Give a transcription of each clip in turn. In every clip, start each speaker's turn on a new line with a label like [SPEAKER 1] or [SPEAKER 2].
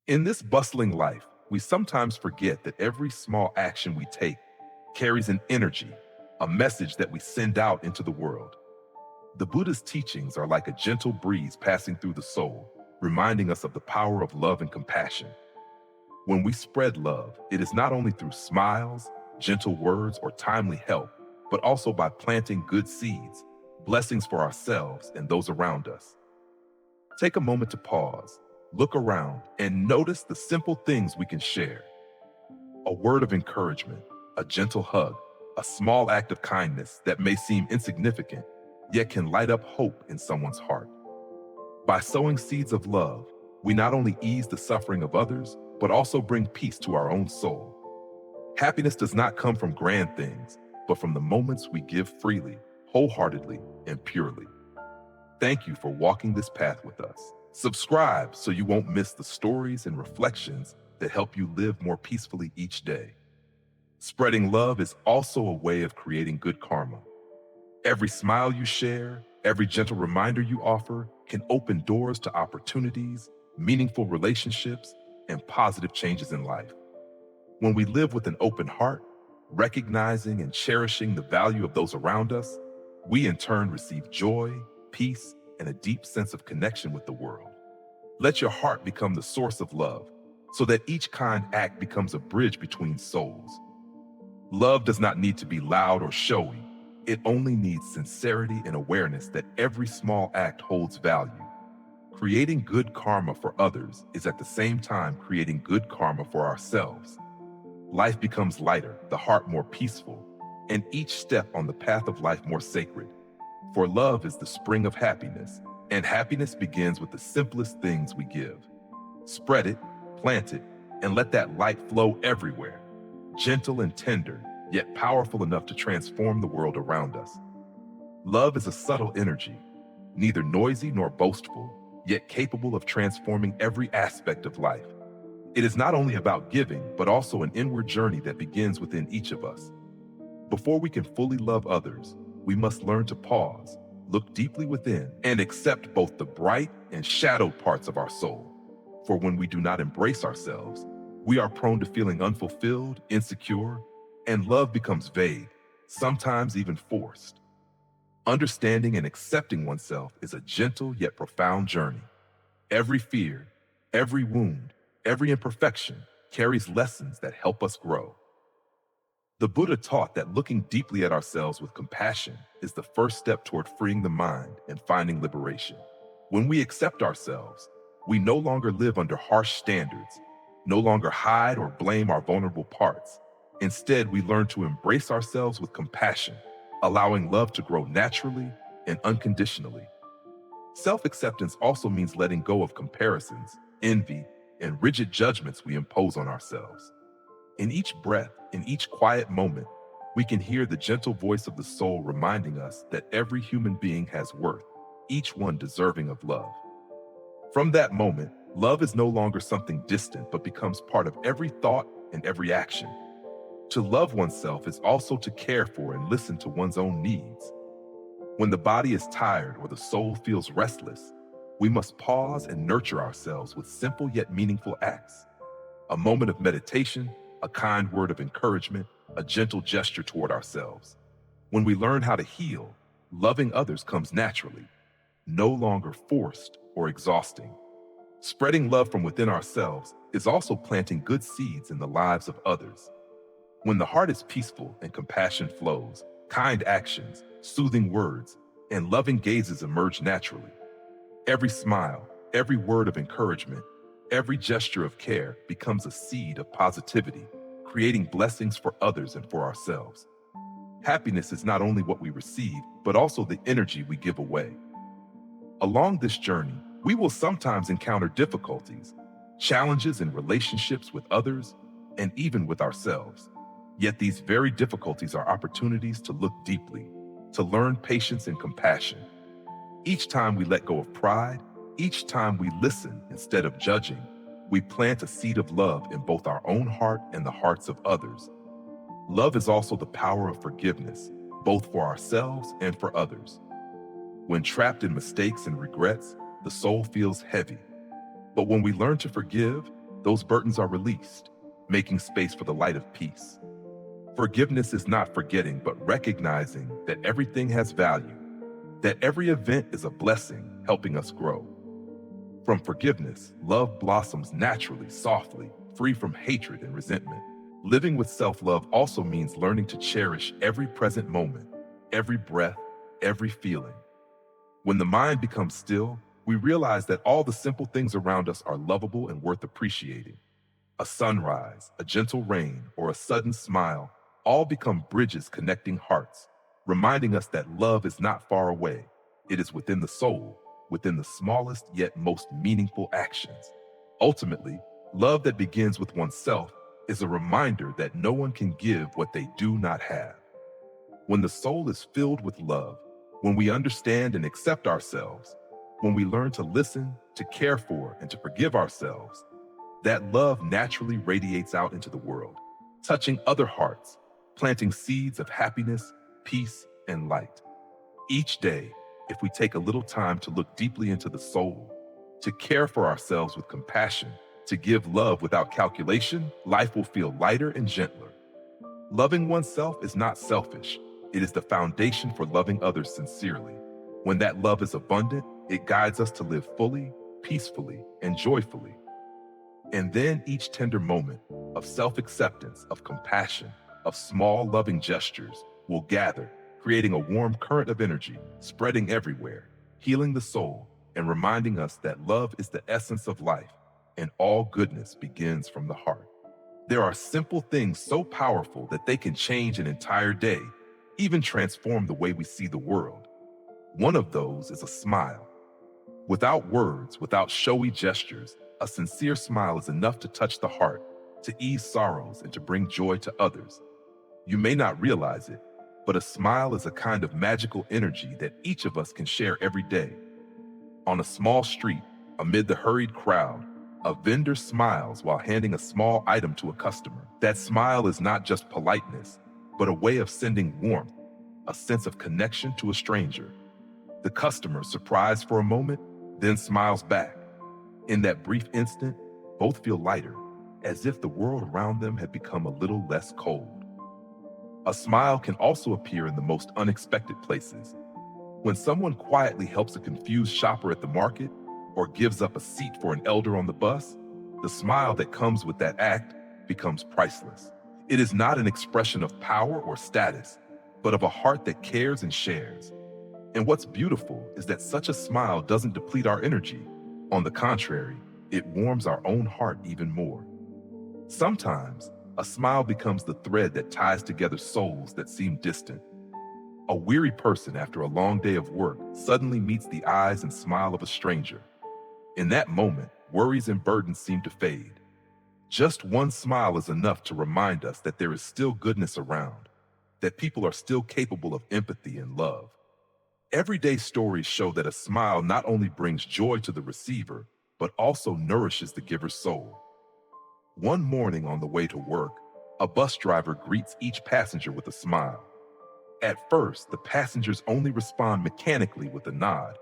[SPEAKER 1] In this bustling life, we sometimes forget that every small action we take carries an energy, a message that we send out into the world. The Buddha's teachings are like a gentle breeze passing through the soul, reminding us of the power of love and compassion. When we spread love, it is not only through smiles, gentle words, or timely help, but also by planting good seeds, blessings for ourselves and those around us. Take a moment to pause, look around, and notice the simple things we can share. A word of encouragement, a gentle hug, a small act of kindness that may seem insignificant, yet can light up hope in someone's heart. By sowing seeds of love, we not only ease the suffering of others, but also bring peace to our own soul. Happiness does not come from grand things, but from the moments we give freely, wholeheartedly, and purely. Thank you for walking this path with us. Subscribe so you won't miss the stories and reflections that help you live more peacefully each day. Spreading love is also a way of creating good karma. Every smile you share, every gentle reminder you offer can open doors to opportunities, meaningful relationships, and positive changes in life. When we live with an open heart, recognizing and cherishing the value of those around us, we in turn receive joy, peace, and a deep sense of connection with the world. Let your heart become the source of love, so that each kind act becomes a bridge between souls. Love does not need to be loud or showy. It only needs sincerity and awareness that every small act holds value. Creating good karma for others is at the same time creating good karma for ourselves. Life becomes lighter, the heart more peaceful, and each step on the path of life more sacred. For love is the spring of happiness, and happiness begins with the simplest things we give. Spread it, plant it, and let that light flow everywhere. Gentle and tender, yet powerful enough to transform the world around us. Love is a subtle energy, neither noisy nor boastful, yet capable of transforming every aspect of life. It is not only about giving, but also an inward journey that begins within each of us. Before we can fully love others, we must learn to pause, look deeply within, and accept both the bright and shadowed parts of our soul. For when we do not embrace ourselves, we are prone to feeling unfulfilled, insecure, and love becomes vague, sometimes even forced. Understanding and accepting oneself is a gentle yet profound journey. Every fear, every wound, every imperfection carries lessons that help us grow. The Buddha taught that looking deeply at ourselves with compassion is the first step toward freeing the mind and finding liberation. When we accept ourselves, we no longer live under harsh standards, no longer hide or blame our vulnerable parts. Instead, we learn to embrace ourselves with compassion, allowing love to grow naturally and unconditionally. Self-acceptance also means letting go of comparisons, envy, and rigid judgments we impose on ourselves. In each breath, in each quiet moment, we can hear the gentle voice of the soul reminding us that every human being has worth, each one deserving of love. From that moment, love is no longer something distant but becomes part of every thought and every action. To love oneself is also to care for and listen to one's own needs. When the body is tired or the soul feels restless, we must pause and nurture ourselves with simple yet meaningful acts. A moment of meditation, a kind word of encouragement, a gentle gesture toward ourselves. When we learn how to heal, loving others comes naturally, no longer forced or exhausting. Spreading love from within ourselves is also planting good seeds in the lives of others. When the heart is peaceful and compassion flows, kind actions, soothing words, and loving gazes emerge naturally. Every smile, every word of encouragement, every gesture of care becomes a seed of positivity, creating blessings for others and for ourselves. Happiness is not only what we receive, but also the energy we give away. Along this journey, we will sometimes encounter difficulties, challenges in relationships with others, and even with ourselves. Yet these very difficulties are opportunities to look deeply, to learn patience and compassion. Each time we let go of pride, each time we listen instead of judging, we plant a seed of love in both our own heart and the hearts of others. Love is also the power of forgiveness, both for ourselves and for others. When trapped in mistakes and regrets, the soul feels heavy. But when we learn to forgive, those burdens are released, making space for the light of peace. Forgiveness is not forgetting, but recognizing that everything has value, that every event is a blessing helping us grow. From forgiveness, love blossoms naturally, softly, free from hatred and resentment. Living with self-love also means learning to cherish every present moment, every breath, every feeling. When the mind becomes still, we realize that all the simple things around us are lovable and worth appreciating. A sunrise, a gentle rain, or a sudden smile all become bridges connecting hearts, reminding us that love is not far away. It is within the soul, within the smallest yet most meaningful actions. Ultimately, love that begins with oneself is a reminder that no one can give what they do not have. When the soul is filled with love, when we understand and accept ourselves, when we learn to listen, to care for, and to forgive ourselves, that love naturally radiates out into the world, touching other hearts, planting seeds of happiness, peace, and light. Each day, if we take a little time to look deeply into the soul, to care for ourselves with compassion, to give love without calculation, life will feel lighter and gentler. Loving oneself is not selfish. It is the foundation for loving others sincerely. When that love is abundant, it guides us to live fully, peacefully, and joyfully. And then each tender moment of self-acceptance, of compassion, of small loving gestures will gather, creating a warm current of energy, spreading everywhere, healing the soul, and reminding us that love is the essence of life, and all goodness begins from the heart. There are simple things so powerful that they can change an entire day, even transform the way we see the world. One of those is a smile. Without words, without showy gestures, a sincere smile is enough to touch the heart, to ease sorrows, and to bring joy to others. You may not realize it, but a smile is a kind of magical energy that each of us can share every day. On a small street, amid the hurried crowd, a vendor smiles while handing a small item to a customer. That smile is not just politeness, but a way of sending warmth, a sense of connection to a stranger. The customer, surprised for a moment, then smiles back. In that brief instant, both feel lighter, as if the world around them had become a little less cold. A smile can also appear in the most unexpected places. When someone quietly helps a confused shopper at the market or gives up a seat for an elder on the bus, the smile that comes with that act becomes priceless. It is not an expression of power or status, but of a heart that cares and shares. And what's beautiful is that such a smile doesn't deplete our energy. On the contrary, it warms our own heart even more. Sometimes, a smile becomes the thread that ties together souls that seem distant. A weary person after a long day of work suddenly meets the eyes and smile of a stranger. In that moment, worries and burdens seem to fade. Just one smile is enough to remind us that there is still goodness around, that people are still capable of empathy and love. Everyday stories show that a smile not only brings joy to the receiver, but also nourishes the giver's soul. One morning on the way to work, a bus driver greets each passenger with a smile. At first, the passengers only respond mechanically with a nod,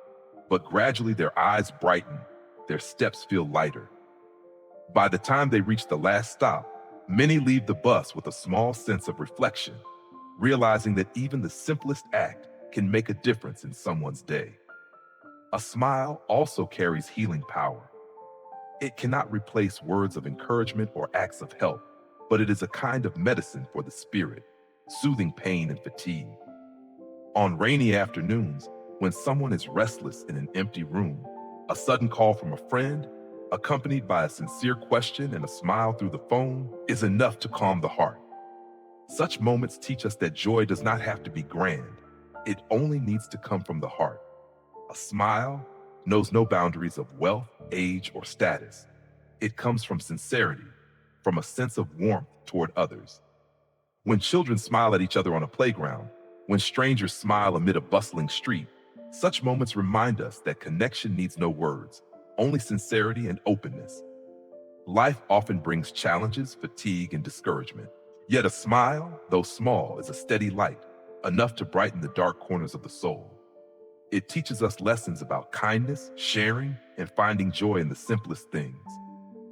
[SPEAKER 1] but gradually their eyes brighten, their steps feel lighter. By the time they reach the last stop, many leave the bus with a small sense of reflection, realizing that even the simplest act can make a difference in someone's day. A smile also carries healing power. It cannot replace words of encouragement or acts of help, but it is a kind of medicine for the spirit, soothing pain and fatigue. On rainy afternoons, when someone is restless in an empty room, a sudden call from a friend, accompanied by a sincere question and a smile through the phone, is enough to calm the heart. Such moments teach us that joy does not have to be grand. It only needs to come from the heart. A smile knows no boundaries of wealth, age, or status. It comes from sincerity, from a sense of warmth toward others. When children smile at each other on a playground, when strangers smile amid a bustling street, such moments remind us that connection needs no words, only sincerity and openness. Life often brings challenges, fatigue, and discouragement. Yet a smile, though small, is a steady light, enough to brighten the dark corners of the soul. It teaches us lessons about kindness, sharing, and finding joy in the simplest things.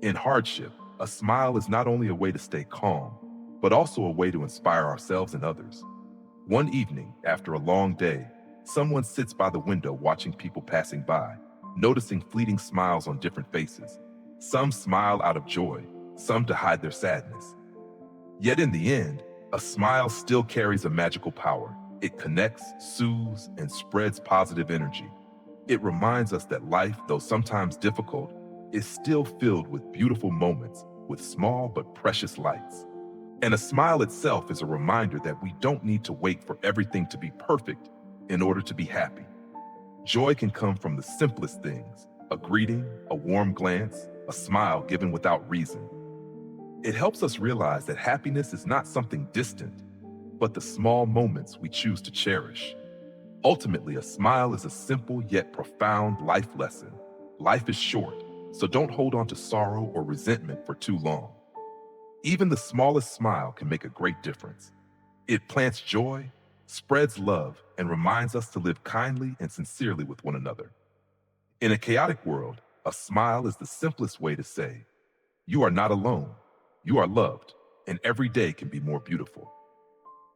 [SPEAKER 1] In hardship, a smile is not only a way to stay calm, but also a way to inspire ourselves and others. One evening, after a long day, someone sits by the window watching people passing by, noticing fleeting smiles on different faces. Some smile out of joy, some to hide their sadness. Yet in the end, a smile still carries a magical power. It connects, soothes, and spreads positive energy. It reminds us that life, though sometimes difficult, is still filled with beautiful moments, with small but precious lights. And a smile itself is a reminder that we don't need to wait for everything to be perfect in order to be happy. Joy can come from the simplest things: a greeting, a warm glance, a smile given without reason. It helps us realize that happiness is not something distant, but the small moments we choose to cherish. Ultimately, a smile is a simple yet profound life lesson. Life is short, so don't hold on to sorrow or resentment for too long. Even the smallest smile can make a great difference. It plants joy, spreads love, and reminds us to live kindly and sincerely with one another. In a chaotic world, a smile is the simplest way to say, "You are not alone, you are loved," and every day can be more beautiful.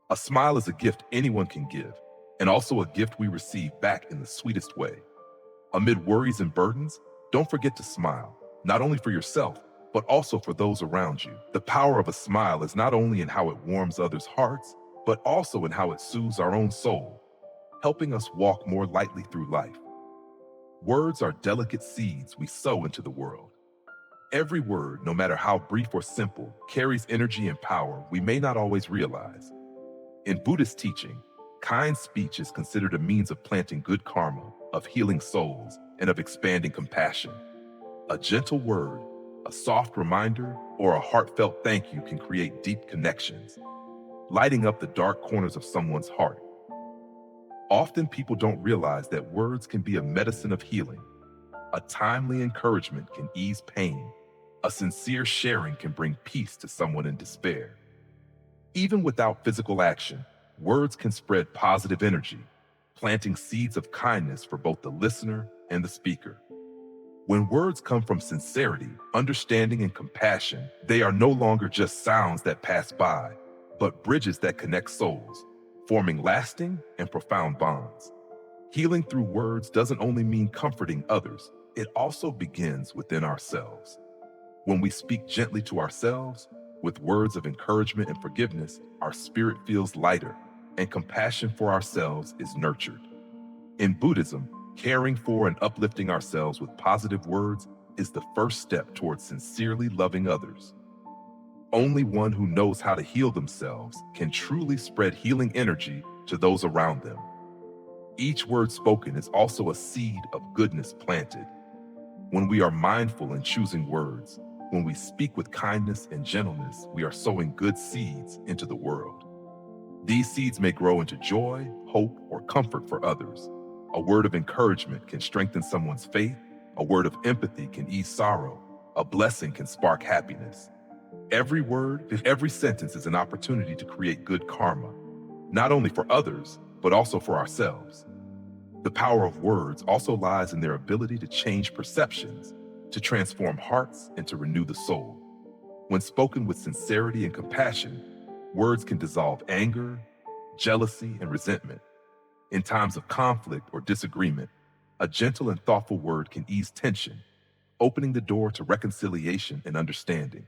[SPEAKER 1] A smile is a gift anyone can give, and also a gift we receive back in the sweetest way. Amid worries and burdens, don't forget to smile, not only for yourself, but also for those around you. The power of a smile is not only in how it warms others' hearts, but also in how it soothes our own soul, helping us walk more lightly through life. Words are delicate seeds we sow into the world. Every word, no matter how brief or simple, carries energy and power we may not always realize. In Buddhist teaching, kind speech is considered a means of planting good karma, of healing souls, and of expanding compassion. A gentle word, a soft reminder, or a heartfelt thank you can create deep connections, lighting up the dark corners of someone's heart. Often people don't realize that words can be a medicine of healing. A timely encouragement can ease pain. A sincere sharing can bring peace to someone in despair. Even without physical action, words can spread positive energy, planting seeds of kindness for both the listener and the speaker. When words come from sincerity, understanding, and compassion, they are no longer just sounds that pass by, but bridges that connect souls, forming lasting and profound bonds. Healing through words doesn't only mean comforting others, it also begins within ourselves. When we speak gently to ourselves, with words of encouragement and forgiveness, our spirit feels lighter, and compassion for ourselves is nurtured. In Buddhism, caring for and uplifting ourselves with positive words is the first step towards sincerely loving others. Only one who knows how to heal themselves can truly spread healing energy to those around them. Each word spoken is also a seed of goodness planted. When we are mindful in choosing words, when we speak with kindness and gentleness, we are sowing good seeds into the world. These seeds may grow into joy, hope, or comfort for others. A word of encouragement can strengthen someone's faith. A word of empathy can ease sorrow. A blessing can spark happiness. Every word, every sentence is an opportunity to create good karma, not only for others, but also for ourselves. The power of words also lies in their ability to change perceptions, to transform hearts, and to renew the soul. When spoken with sincerity and compassion, words can dissolve anger, jealousy, and resentment. In times of conflict or disagreement, a gentle and thoughtful word can ease tension, opening the door to reconciliation and understanding.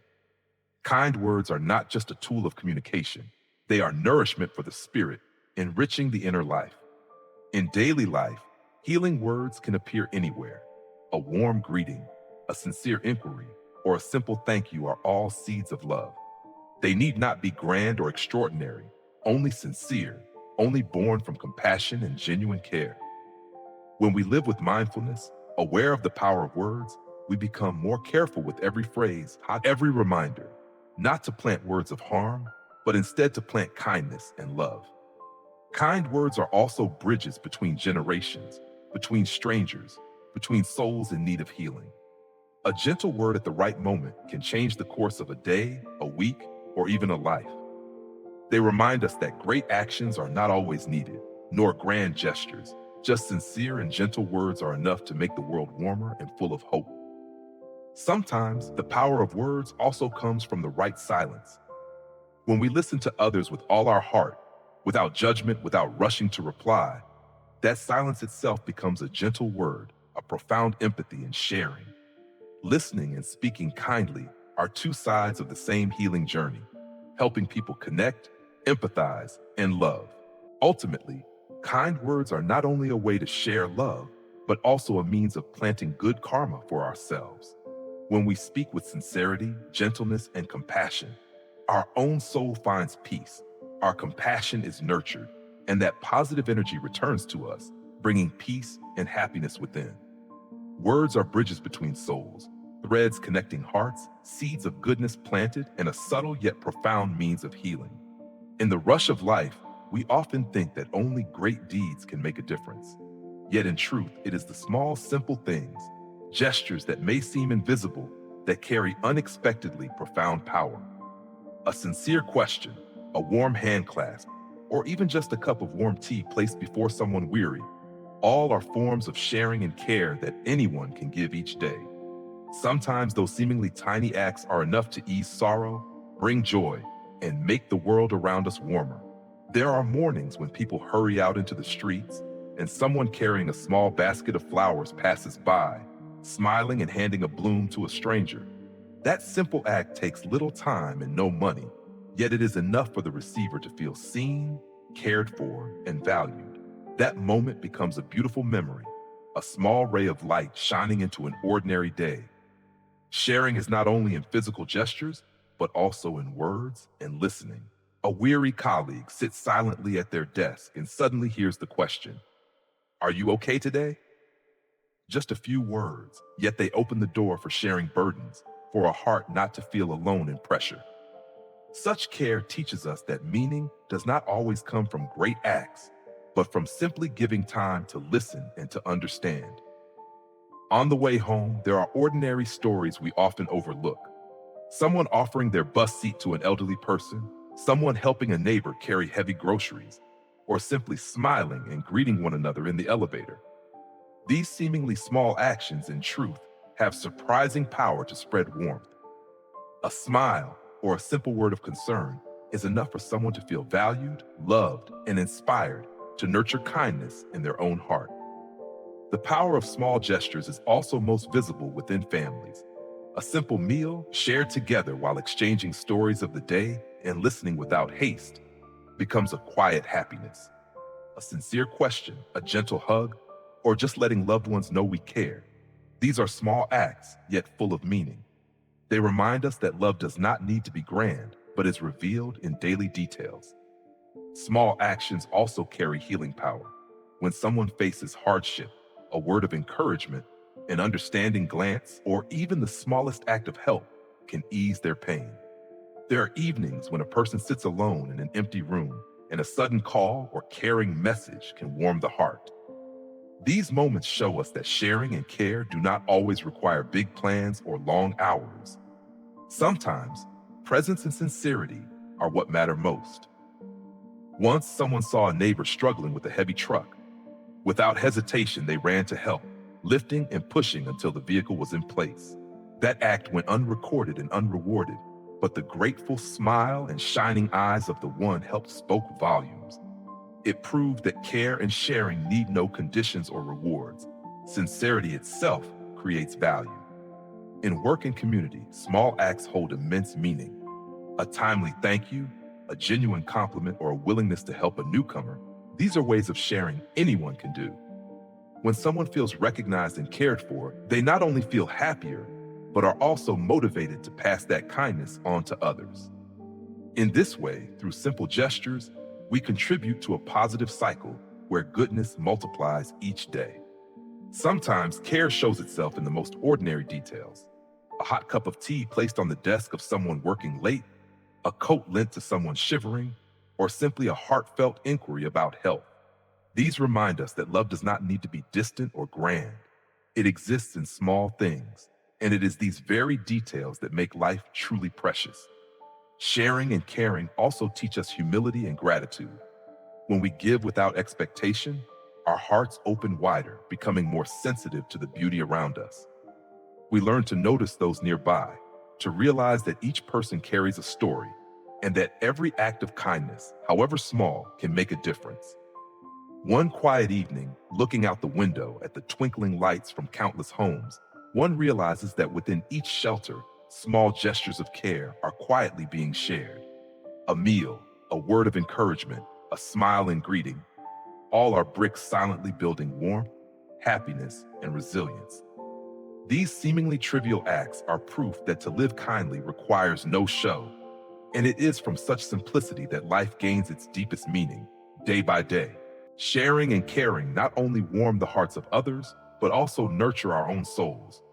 [SPEAKER 1] Kind words are not just a tool of communication, they are nourishment for the spirit, enriching the inner life. In daily life, healing words can appear anywhere. A warm greeting, a sincere inquiry, or a simple thank you are all seeds of love. They need not be grand or extraordinary, only sincere, only born from compassion and genuine care. When we live with mindfulness, aware of the power of words, we become more careful with every phrase, every reminder, not to plant words of harm, but instead to plant kindness and love. Kind words are also bridges between generations, between strangers, between souls in need of healing. A gentle word at the right moment can change the course of a day, a week, or even a life. They remind us that great actions are not always needed, nor grand gestures. Just sincere and gentle words are enough to make the world warmer and full of hope. Sometimes the power of words also comes from the right silence. When we listen to others with all our heart, without judgment, without rushing to reply, that silence itself becomes a gentle word, a profound empathy and sharing. Listening and speaking kindly are two sides of the same healing journey, helping people connect, empathize, and love. Ultimately, kind words are not only a way to share love, but also a means of planting good karma for ourselves. When we speak with sincerity, gentleness, and compassion, our own soul finds peace, our compassion is nurtured, and that positive energy returns to us, bringing peace and happiness within. Words are bridges between souls, threads connecting hearts, seeds of goodness planted, and a subtle yet profound means of healing. In the rush of life, we often think that only great deeds can make a difference. Yet in truth, it is the small, simple things, gestures that may seem invisible, that carry unexpectedly profound power. A sincere question, a warm hand clasp, or even just a cup of warm tea placed before someone weary, all are forms of sharing and care that anyone can give each day. Sometimes those seemingly tiny acts are enough to ease sorrow, bring joy, and make the world around us warmer. There are mornings when people hurry out into the streets and someone carrying a small basket of flowers passes by, smiling and handing a bloom to a stranger. That simple act takes little time and no money, yet it is enough for the receiver to feel seen, cared for, and valued. That moment becomes a beautiful memory, a small ray of light shining into an ordinary day. Sharing is not only in physical gestures, but also in words and listening. A weary colleague sits silently at their desk and suddenly hears the question, "Are you okay today?" Just a few words, yet they open the door for sharing burdens, for a heart not to feel alone in pressure. Such care teaches us that meaning does not always come from great acts, but from simply giving time to listen and to understand. On the way home, there are ordinary stories we often overlook. Someone offering their bus seat to an elderly person, someone helping a neighbor carry heavy groceries, or simply smiling and greeting one another in the elevator. These seemingly small actions, in truth, have surprising power to spread warmth. A smile or a simple word of concern is enough for someone to feel valued, loved, and inspired to nurture kindness in their own heart. The power of small gestures is also most visible within families. A simple meal shared together while exchanging stories of the day and listening without haste becomes a quiet happiness. A sincere question, a gentle hug, or just letting loved ones know we care. These are small acts, yet full of meaning. They remind us that love does not need to be grand, but is revealed in daily details. Small actions also carry healing power. When someone faces hardship, a word of encouragement, an understanding glance, or even the smallest act of help can ease their pain. There are evenings when a person sits alone in an empty room, and a sudden call or caring message can warm the heart. These moments show us that sharing and care do not always require big plans or long hours. Sometimes, presence and sincerity are what matter most. Once someone saw a neighbor struggling with a heavy truck. Without hesitation, they ran to help, lifting and pushing until the vehicle was in place. That act went unrecorded and unrewarded, but the grateful smile and shining eyes of the one helped spoke volumes. It proved that care and sharing need no conditions or rewards. Sincerity itself creates value. In work and community, small acts hold immense meaning. A timely thank you, a genuine compliment, or a willingness to help a newcomer, these are ways of sharing anyone can do. When someone feels recognized and cared for, they not only feel happier, but are also motivated to pass that kindness on to others. In this way, through simple gestures, we contribute to a positive cycle where goodness multiplies each day. Sometimes care shows itself in the most ordinary details. A hot cup of tea placed on the desk of someone working late, a coat lent to someone shivering, or simply a heartfelt inquiry about health. These remind us that love does not need to be distant or grand. It exists in small things, and it is these very details that make life truly precious. Sharing and caring also teach us humility and gratitude. When we give without expectation, our hearts open wider, becoming more sensitive to the beauty around us. We learn to notice those nearby, to realize that each person carries a story, and that every act of kindness, however small, can make a difference. One quiet evening, looking out the window at the twinkling lights from countless homes, one realizes that within each shelter, small gestures of care are quietly being shared. A meal, a word of encouragement, a smile in greeting, all are bricks silently building warmth, happiness, and resilience. These seemingly trivial acts are proof that to live kindly requires no show, and it is from such simplicity that life gains its deepest meaning, day by day. Sharing and caring not only warm the hearts of others, but also nurture our own souls.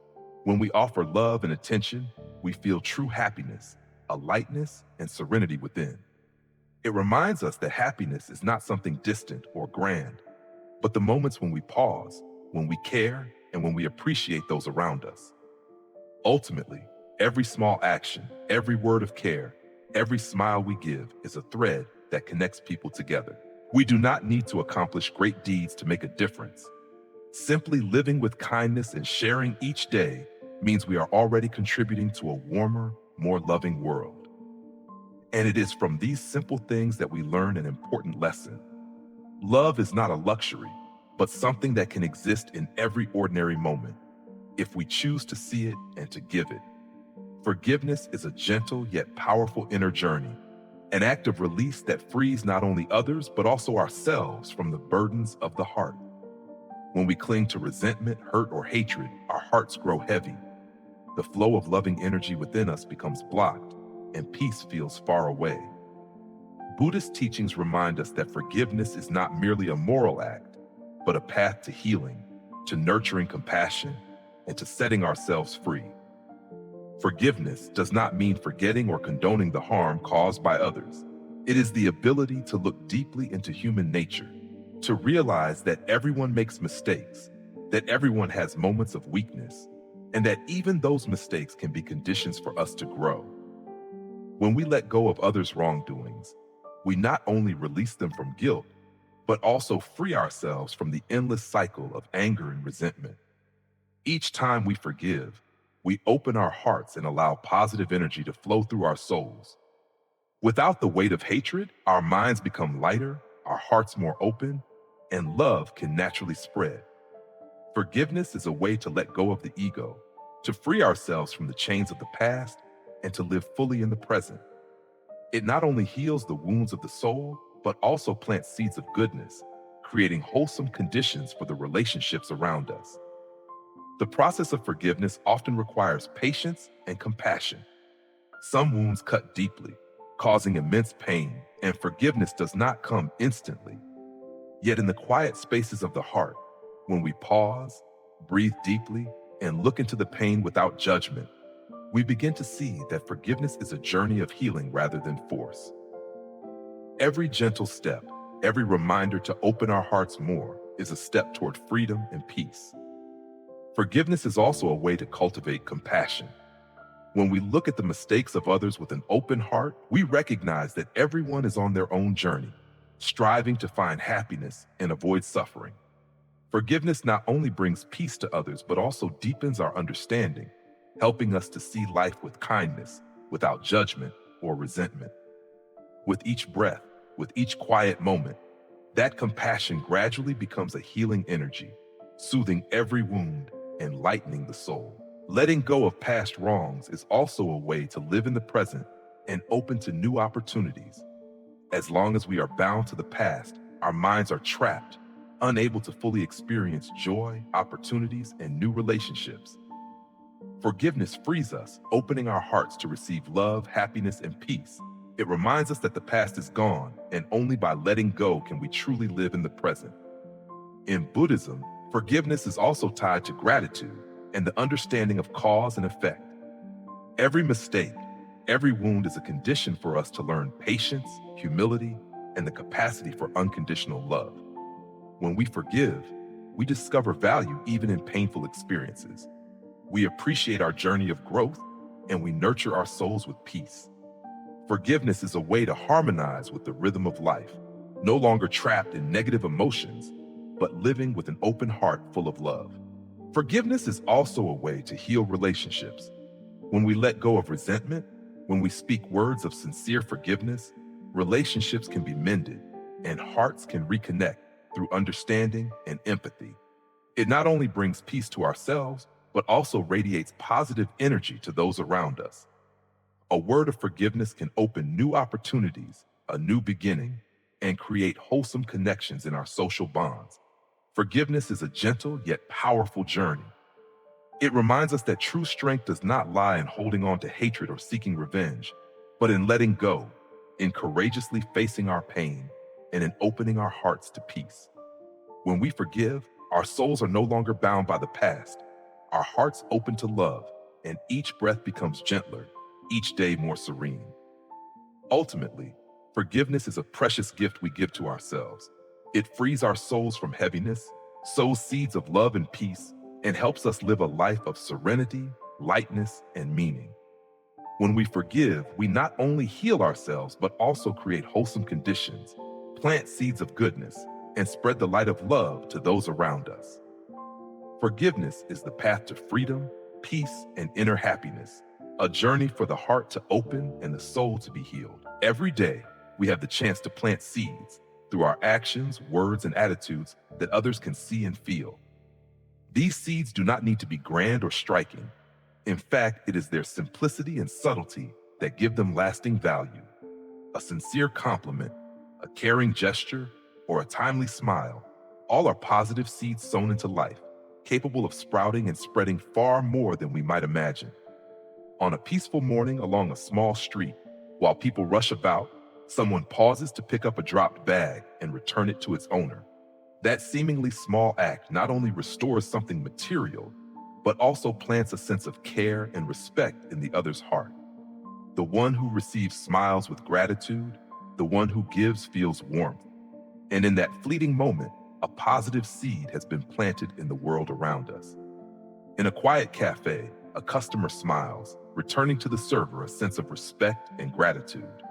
[SPEAKER 1] When we offer love and attention, we feel true happiness, a lightness and serenity within. It reminds us that happiness is not something distant or grand, but the moments when we pause, when we care, and when we appreciate those around us. Ultimately, every small action, every word of care, every smile we give is a thread that connects people together. We do not need to accomplish great deeds to make a difference. Simply living with kindness and sharing each day means we are already contributing to a warmer, more loving world. And it is from these simple things that we learn an important lesson. Love is not a luxury, but something that can exist in every ordinary moment, if we choose to see it and to give it. Forgiveness is a gentle yet powerful inner journey, an act of release that frees not only others, but also ourselves from the burdens of the heart. When we cling to resentment, hurt, or hatred, our hearts grow heavy. The flow of loving energy within us becomes blocked, and peace feels far away. Buddhist teachings remind us that forgiveness is not merely a moral act, but a path to healing, to nurturing compassion, and to setting ourselves free. Forgiveness does not mean forgetting or condoning the harm caused by others. It is the ability to look deeply into human nature, to realize that everyone makes mistakes, that everyone has moments of weakness, and that even those mistakes can be conditions for us to grow. When we let go of others' wrongdoings, we not only release them from guilt, but also free ourselves from the endless cycle of anger and resentment. Each time we forgive, we open our hearts and allow positive energy to flow through our souls. Without the weight of hatred, our minds become lighter, our hearts more open, and love can naturally spread. Forgiveness is a way to let go of the ego, to free ourselves from the chains of the past, and to live fully in the present. It not only heals the wounds of the soul, but also plants seeds of goodness, creating wholesome conditions for the relationships around us. The process of forgiveness often requires patience and compassion. Some wounds cut deeply, causing immense pain, and forgiveness does not come instantly. Yet in the quiet spaces of the heart, when we pause, breathe deeply, and look into the pain without judgment, we begin to see that forgiveness is a journey of healing rather than force. Every gentle step, every reminder to open our hearts more, is a step toward freedom and peace. Forgiveness is also a way to cultivate compassion. When we look at the mistakes of others with an open heart, we recognize that everyone is on their own journey, striving to find happiness and avoid suffering. Forgiveness not only brings peace to others, but also deepens our understanding, helping us to see life with kindness, without judgment or resentment. With each breath, with each quiet moment, that compassion gradually becomes a healing energy, soothing every wound and lightening the soul. Letting go of past wrongs is also a way to live in the present and open to new opportunities. As long as we are bound to the past, our minds are trapped, unable to fully experience joy, opportunities, and new relationships. Forgiveness frees us, opening our hearts to receive love, happiness, and peace. It reminds us that the past is gone, and only by letting go can we truly live in the present. In Buddhism, forgiveness is also tied to gratitude and the understanding of cause and effect. Every mistake, every wound is a condition for us to learn patience, humility, and the capacity for unconditional love. When we forgive, we discover value even in painful experiences. We appreciate our journey of growth, and we nurture our souls with peace. Forgiveness is a way to harmonize with the rhythm of life, no longer trapped in negative emotions, but living with an open heart full of love. Forgiveness is also a way to heal relationships. When we let go of resentment, when we speak words of sincere forgiveness, relationships can be mended and hearts can reconnect through understanding and empathy. It not only brings peace to ourselves, but also radiates positive energy to those around us. A word of forgiveness can open new opportunities, a new beginning, and create wholesome connections in our social bonds. Forgiveness is a gentle yet powerful journey. It reminds us that true strength does not lie in holding on to hatred or seeking revenge, but in letting go, in courageously facing our pain, and in opening our hearts to peace. When we forgive, our souls are no longer bound by the past. Our hearts open to love, and each breath becomes gentler, each day more serene. Ultimately, forgiveness is a precious gift we give to ourselves. It frees our souls from heaviness, sows seeds of love and peace, and helps us live a life of serenity, lightness, and meaning. When we forgive, we not only heal ourselves, but also create wholesome conditions, plant seeds of goodness, and spread the light of love to those around us. Forgiveness is the path to freedom, peace, and inner happiness, a journey for the heart to open and the soul to be healed. Every day, we have the chance to plant seeds through our actions, words, and attitudes that others can see and feel. These seeds do not need to be grand or striking. In fact, it is their simplicity and subtlety that give them lasting value. A sincere compliment, a caring gesture, or a timely smile, all are positive seeds sown into life, capable of sprouting and spreading far more than we might imagine. On a peaceful morning along a small street, while people rush about, someone pauses to pick up a dropped bag and return it to its owner. That seemingly small act not only restores something material, but also plants a sense of care and respect in the other's heart. The one who receives smiles with gratitude, the one who gives feels warmth. And in that fleeting moment, a positive seed has been planted in the world around us. In a quiet cafe, a customer smiles, returning to the server a sense of respect and gratitude.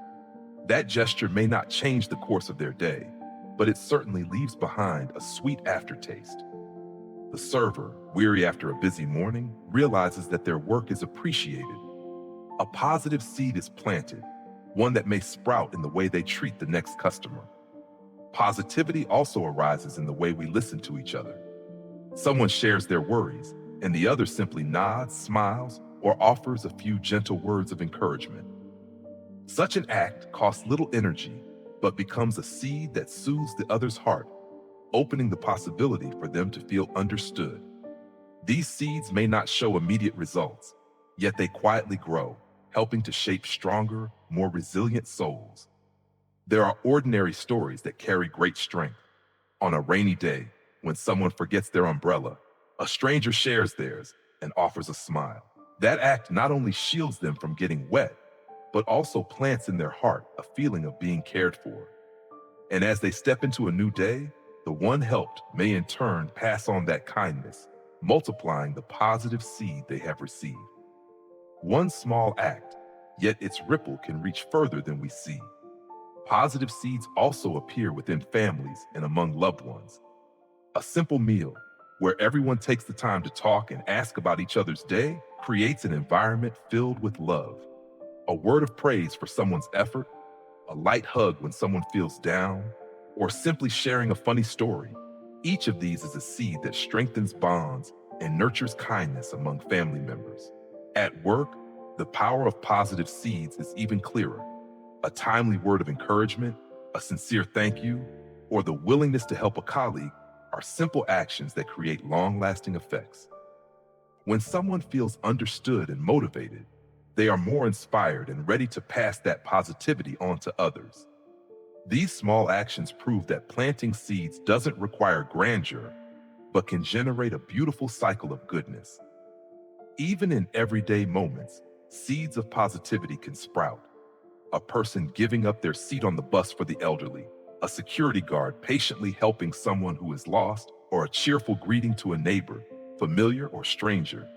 [SPEAKER 1] That gesture may not change the course of their day, but it certainly leaves behind a sweet aftertaste. The server, weary after a busy morning, realizes that their work is appreciated. A positive seed is planted, one that may sprout in the way they treat the next customer. Positivity also arises in the way we listen to each other. Someone shares their worries, and the other simply nods, smiles, or offers a few gentle words of encouragement. Such an act costs little energy, but becomes a seed that soothes the other's heart, opening the possibility for them to feel understood. These seeds may not show immediate results, yet they quietly grow, helping to shape stronger, more resilient souls. There are ordinary stories that carry great strength. On a rainy day, when someone forgets their umbrella, a stranger shares theirs and offers a smile. That act not only shields them from getting wet, but also plants in their heart a feeling of being cared for. And as they step into a new day, the one helped may in turn pass on that kindness, multiplying the positive seed they have received. One small act, yet its ripple can reach further than we see. Positive seeds also appear within families and among loved ones. A simple meal, where everyone takes the time to talk and ask about each other's day, creates an environment filled with love. A word of praise for someone's effort, a light hug when someone feels down, or simply sharing a funny story. Each of these is a seed that strengthens bonds and nurtures kindness among family members. At work, the power of positive seeds is even clearer. A timely word of encouragement, a sincere thank you, or the willingness to help a colleague are simple actions that create long-lasting effects. When someone feels understood and motivated, they are more inspired and ready to pass that positivity on to others. These small actions prove that planting seeds doesn't require grandeur, but can generate a beautiful cycle of goodness. Even in everyday moments, seeds of positivity can sprout. A person giving up their seat on the bus for the elderly, a security guard patiently helping someone who is lost, or a cheerful greeting to a neighbor, familiar or stranger,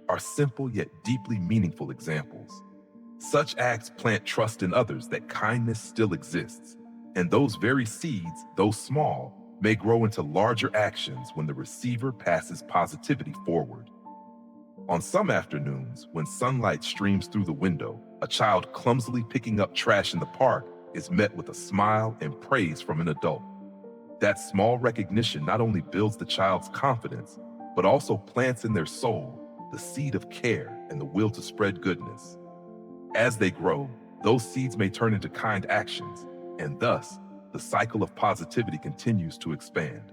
[SPEAKER 1] are simple yet deeply meaningful examples. Such acts plant trust in others that kindness still exists, and those very seeds, though small, may grow into larger actions when the receiver passes positivity forward. On some afternoons, when sunlight streams through the window, a child clumsily picking up trash in the park is met with a smile and praise from an adult. That small recognition not only builds the child's confidence, but also plants in their soul the seed of care and the will to spread goodness. As they grow, those seeds may turn into kind actions, and thus, the cycle of positivity continues to expand.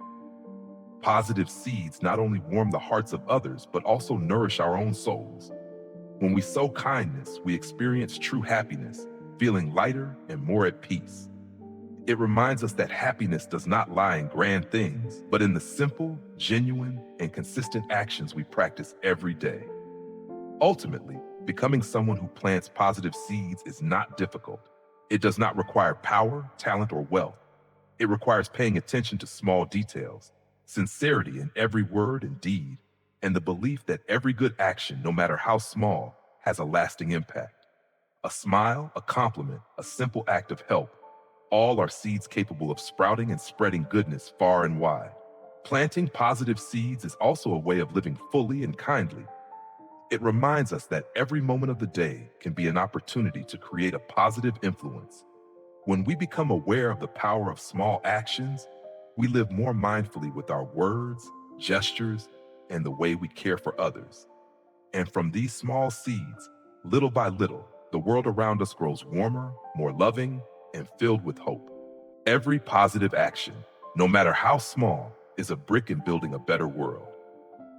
[SPEAKER 1] Positive seeds not only warm the hearts of others, but also nourish our own souls. When we sow kindness, we experience true happiness, feeling lighter and more at peace. It reminds us that happiness does not lie in grand things, but in the simple, genuine, and consistent actions we practice every day. Ultimately, becoming someone who plants positive seeds is not difficult. It does not require power, talent, or wealth. It requires paying attention to small details, sincerity in every word and deed, and the belief that every good action, no matter how small, has a lasting impact. A smile, a compliment, a simple act of help, all are seeds capable of sprouting and spreading goodness far and wide. Planting positive seeds is also a way of living fully and kindly. It reminds us that every moment of the day can be an opportunity to create a positive influence. When we become aware of the power of small actions, we live more mindfully with our words, gestures, and the way we care for others. And from these small seeds, little by little, the world around us grows warmer, more loving, and filled with hope. Every positive action, no matter how small, is a brick in building a better world.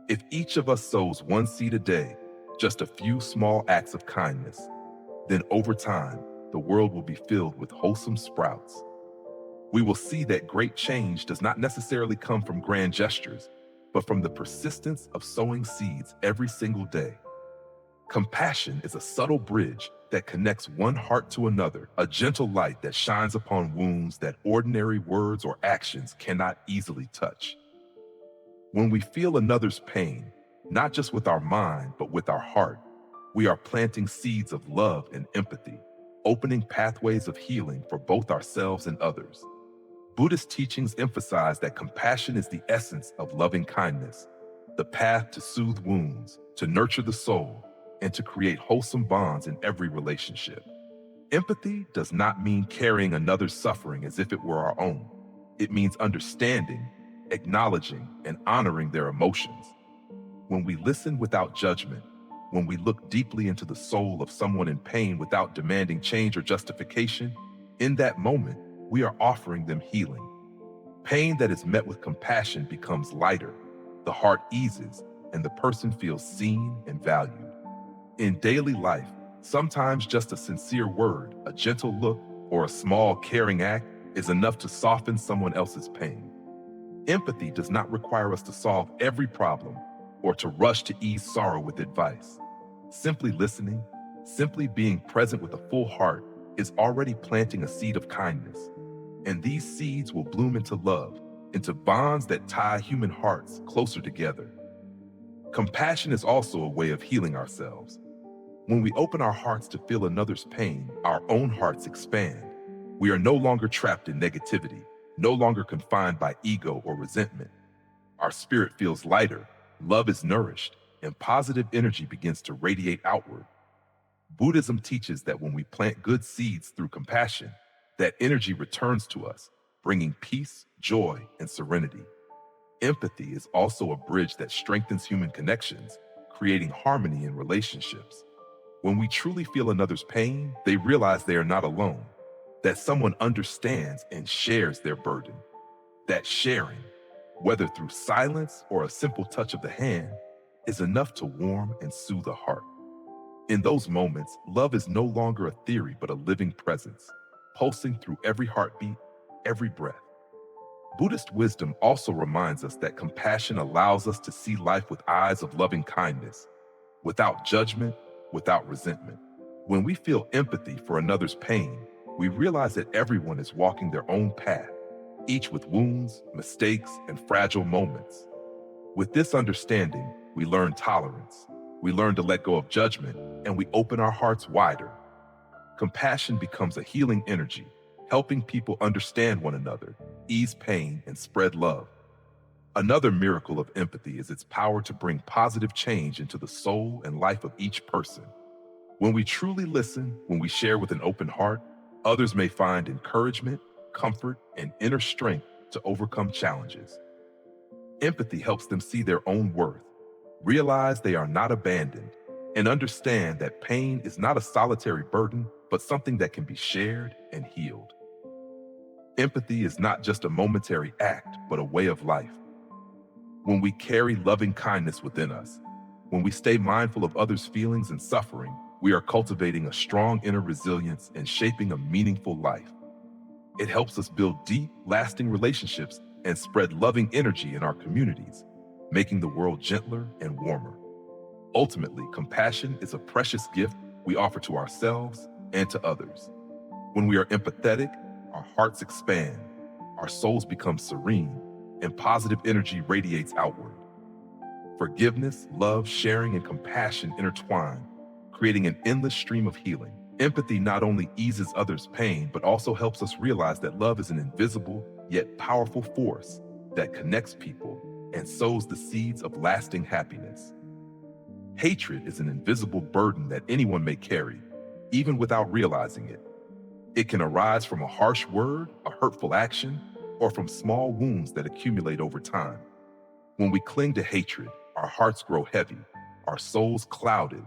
[SPEAKER 1] If each of us sows one seed a day, just a few small acts of kindness, then over time, the world will be filled with wholesome sprouts. We will see that great change does not necessarily come from grand gestures, but from the persistence of sowing seeds every single day. Compassion is a subtle bridge that connects one heart to another, a gentle light that shines upon wounds that ordinary words or actions cannot easily touch. When we feel another's pain, not just with our mind, but with our heart, we are planting seeds of love and empathy, opening pathways of healing for both ourselves and others. Buddhist teachings emphasize that compassion is the essence of loving kindness, the path to soothe wounds, to nurture the soul, and to create wholesome bonds in every relationship. Empathy does not mean carrying another's suffering as if it were our own. It means understanding, acknowledging, and honoring their emotions. When we listen without judgment, when we look deeply into the soul of someone in pain without demanding change or justification, in that moment, we are offering them healing. Pain that is met with compassion becomes lighter, the heart eases, and the person feels seen and valued. In daily life, sometimes just a sincere word, a gentle look, or a small caring act is enough to soften someone else's pain. Empathy does not require us to solve every problem or to rush to ease sorrow with advice. Simply listening, simply being present with a full heart is already planting a seed of kindness. And these seeds will bloom into love, into bonds that tie human hearts closer together. Compassion is also a way of healing ourselves. When we open our hearts to feel another's pain, our own hearts expand. We are no longer trapped in negativity, no longer confined by ego or resentment. Our spirit feels lighter, love is nourished, and positive energy begins to radiate outward. Buddhism teaches that when we plant good seeds through compassion, that energy returns to us, bringing peace, joy, and serenity. Empathy is also a bridge that strengthens human connections, creating harmony in relationships. When we truly feel another's pain, they realize they are not alone, that someone understands and shares their burden. That sharing, whether through silence or a simple touch of the hand, is enough to warm and soothe a heart. In those moments, love is no longer a theory but a living presence, pulsing through every heartbeat, every breath. Buddhist wisdom also reminds us that compassion allows us to see life with eyes of loving kindness, without judgment, without resentment. When we feel empathy for another's pain, we realize that everyone is walking their own path, each with wounds, mistakes, and fragile moments. With this understanding, we learn tolerance, we learn to let go of judgment, and we open our hearts wider. Compassion becomes a healing energy, helping people understand one another, ease pain, and spread love. Another miracle of empathy is its power to bring positive change into the soul and life of each person. When we truly listen, when we share with an open heart, others may find encouragement, comfort, and inner strength to overcome challenges. Empathy helps them see their own worth, realize they are not abandoned, and understand that pain is not a solitary burden, but something that can be shared and healed. Empathy is not just a momentary act, but a way of life. When we carry loving kindness within us, when we stay mindful of others' feelings and suffering, we are cultivating a strong inner resilience and shaping a meaningful life. It helps us build deep, lasting relationships and spread loving energy in our communities, making the world gentler and warmer. Ultimately, compassion is a precious gift we offer to ourselves and to others. When we are empathetic, our hearts expand, our souls become serene, and positive energy radiates outward. Forgiveness, love, sharing, and compassion intertwine, creating an endless stream of healing. Empathy not only eases others' pain, but also helps us realize that love is an invisible yet powerful force that connects people and sows the seeds of lasting happiness. Hatred is an invisible burden that anyone may carry, even without realizing it. It can arise from a harsh word, a hurtful action, or from small wounds that accumulate over time. When we cling to hatred, our hearts grow heavy, our souls clouded,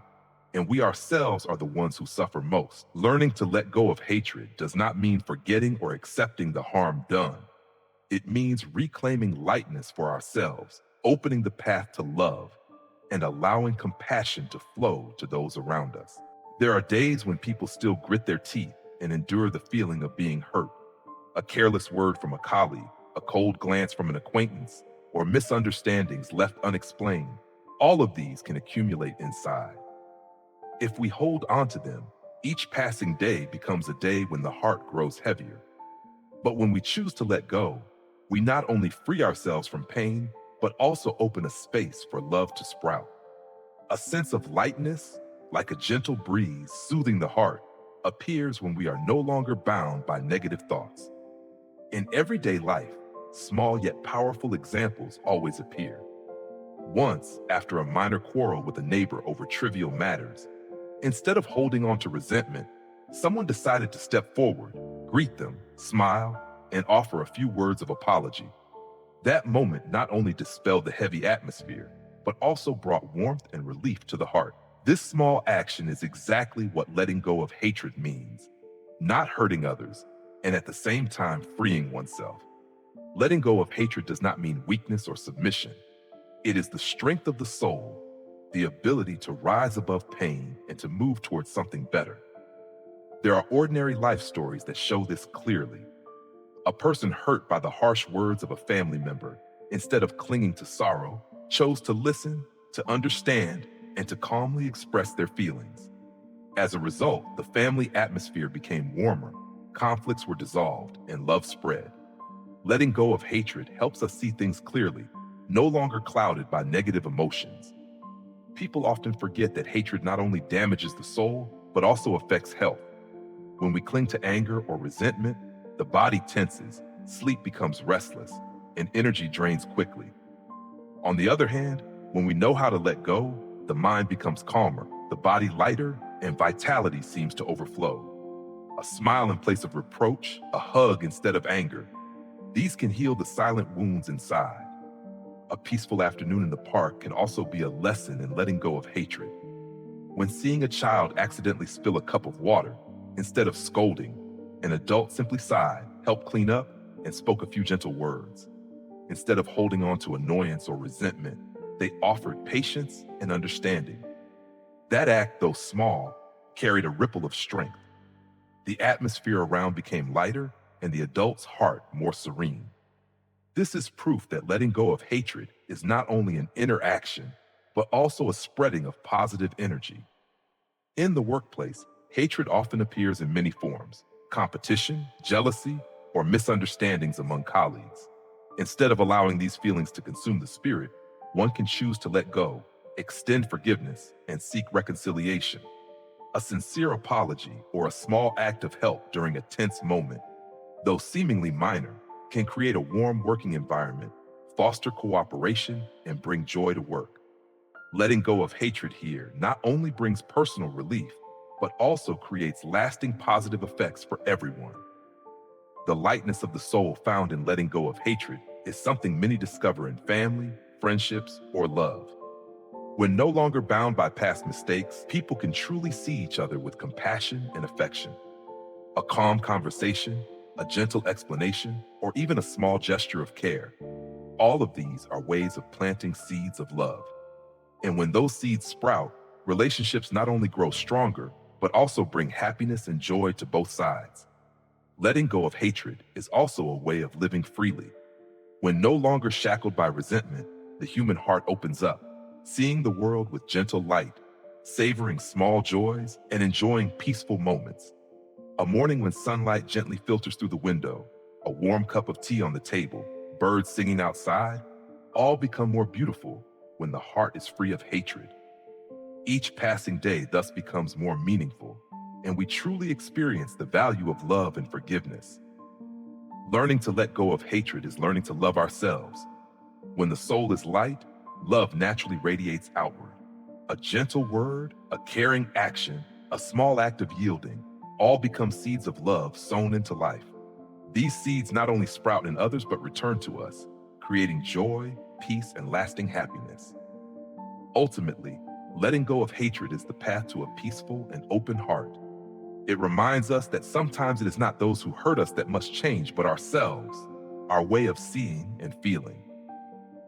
[SPEAKER 1] and we ourselves are the ones who suffer most. Learning to let go of hatred does not mean forgetting or accepting the harm done. It means reclaiming lightness for ourselves, opening the path to love, and allowing compassion to flow to those around us. There are days when people still grit their teeth and endure the feeling of being hurt. A careless word from a colleague, a cold glance from an acquaintance, or misunderstandings left unexplained. All of these can accumulate inside. If we hold on to them, each passing day becomes a day when the heart grows heavier. But when we choose to let go, we not only free ourselves from pain, but also open a space for love to sprout. A sense of lightness, like a gentle breeze soothing the heart, appears when we are no longer bound by negative thoughts. In everyday life, small yet powerful examples always appear. Once, after a minor quarrel with a neighbor over trivial matters, instead of holding on to resentment, someone decided to step forward, greet them, smile, and offer a few words of apology. That moment not only dispelled the heavy atmosphere, but also brought warmth and relief to the heart. This small action is exactly what letting go of hatred means: not hurting others, and at the same time freeing oneself. Letting go of hatred does not mean weakness or submission. It is the strength of the soul, the ability to rise above pain and to move towards something better. There are ordinary life stories that show this clearly. A person hurt by the harsh words of a family member, instead of clinging to sorrow, chose to listen, to understand, and to calmly express their feelings. As a result, the family atmosphere became warmer, conflicts were dissolved, and love spread. Letting go of hatred helps us see things clearly, no longer clouded by negative emotions. People often forget that hatred not only damages the soul, but also affects health. When we cling to anger or resentment, the body tenses, sleep becomes restless, and energy drains quickly. On the other hand, when we know how to let go, the mind becomes calmer, the body lighter, and vitality seems to overflow. A smile in place of reproach, a hug instead of anger. These can heal the silent wounds inside. A peaceful afternoon in the park can also be a lesson in letting go of hatred. When seeing a child accidentally spill a cup of water, instead of scolding, an adult simply sighed, helped clean up, and spoke a few gentle words. Instead of holding on to annoyance or resentment, they offered patience and understanding. That act, though small, carried a ripple of strength. The atmosphere around became lighter, and the adult's heart more serene. This is proof that letting go of hatred is not only an inner action, but also a spreading of positive energy. In the workplace, hatred often appears in many forms: competition, jealousy, or misunderstandings among colleagues. Instead of allowing these feelings to consume the spirit, one can choose to let go, extend forgiveness, and seek reconciliation. A sincere apology or a small act of help during a tense moment, though seemingly minor, can create a warm working environment, foster cooperation, and bring joy to work. Letting go of hatred here not only brings personal relief, but also creates lasting positive effects for everyone. The lightness of the soul found in letting go of hatred is something many discover in family, friendships, or love. When no longer bound by past mistakes, people can truly see each other with compassion and affection. A calm conversation, a gentle explanation, or even a small gesture of care. All of these are ways of planting seeds of love. And when those seeds sprout, relationships not only grow stronger, but also bring happiness and joy to both sides. Letting go of hatred is also a way of living freely. When no longer shackled by resentment, the human heart opens up, seeing the world with gentle light, savoring small joys, and enjoying peaceful moments. A morning when sunlight gently filters through the window, a warm cup of tea on the table, birds singing outside, all become more beautiful when the heart is free of hatred. Each passing day thus becomes more meaningful, and we truly experience the value of love and forgiveness. Learning to let go of hatred is learning to love ourselves. When the soul is light, love naturally radiates outward. A gentle word, a caring action, a small act of yielding, all become seeds of love sown into life. These seeds not only sprout in others but return to us, creating joy, peace, and lasting happiness. Ultimately, letting go of hatred is the path to a peaceful and open heart. It reminds us that sometimes it is not those who hurt us that must change, but ourselves, our way of seeing and feeling.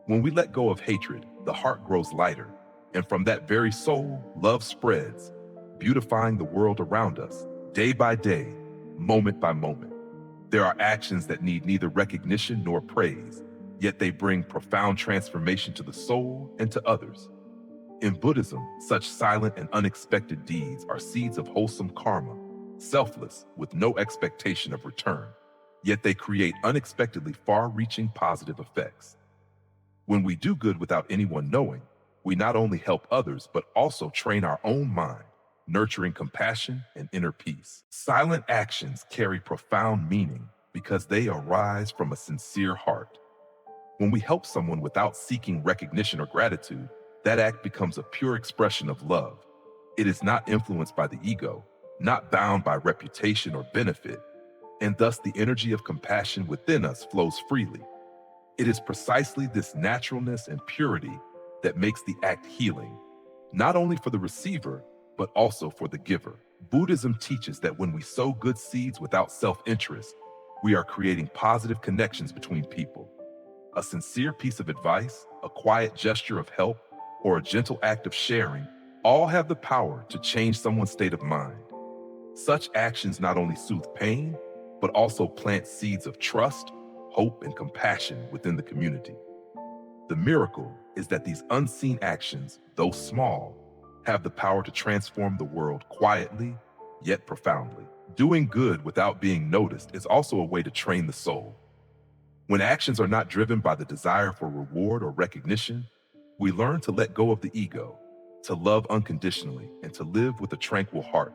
[SPEAKER 1] When we let go of hatred, the heart grows lighter, and from that very soul, love spreads, beautifying the world around us, day by day, moment by moment. There are actions that need neither recognition nor praise, yet they bring profound transformation to the soul and to others. In Buddhism, such silent and unexpected deeds are seeds of wholesome karma, selfless, with no expectation of return, yet they create unexpectedly far-reaching positive effects. When we do good without anyone knowing, we not only help others but also train our own mind, nurturing compassion and inner peace. Silent actions carry profound meaning because they arise from a sincere heart. When we help someone without seeking recognition or gratitude, that act becomes a pure expression of love. It is not influenced by the ego, not bound by reputation or benefit, and thus the energy of compassion within us flows freely. It is precisely this naturalness and purity that makes the act healing, not only for the receiver, but also for the giver. Buddhism teaches that when we sow good seeds without self-interest, we are creating positive connections between people. A sincere piece of advice, a quiet gesture of help, or a gentle act of sharing all have the power to change someone's state of mind. Such actions not only soothe pain, but also plant seeds of trust, hope, and compassion within the community. The miracle is that these unseen actions, though small, have the power to transform the world quietly, yet profoundly. Doing good without being noticed is also a way to train the soul. When actions are not driven by the desire for reward or recognition, we learn to let go of the ego, to love unconditionally, and to live with a tranquil heart.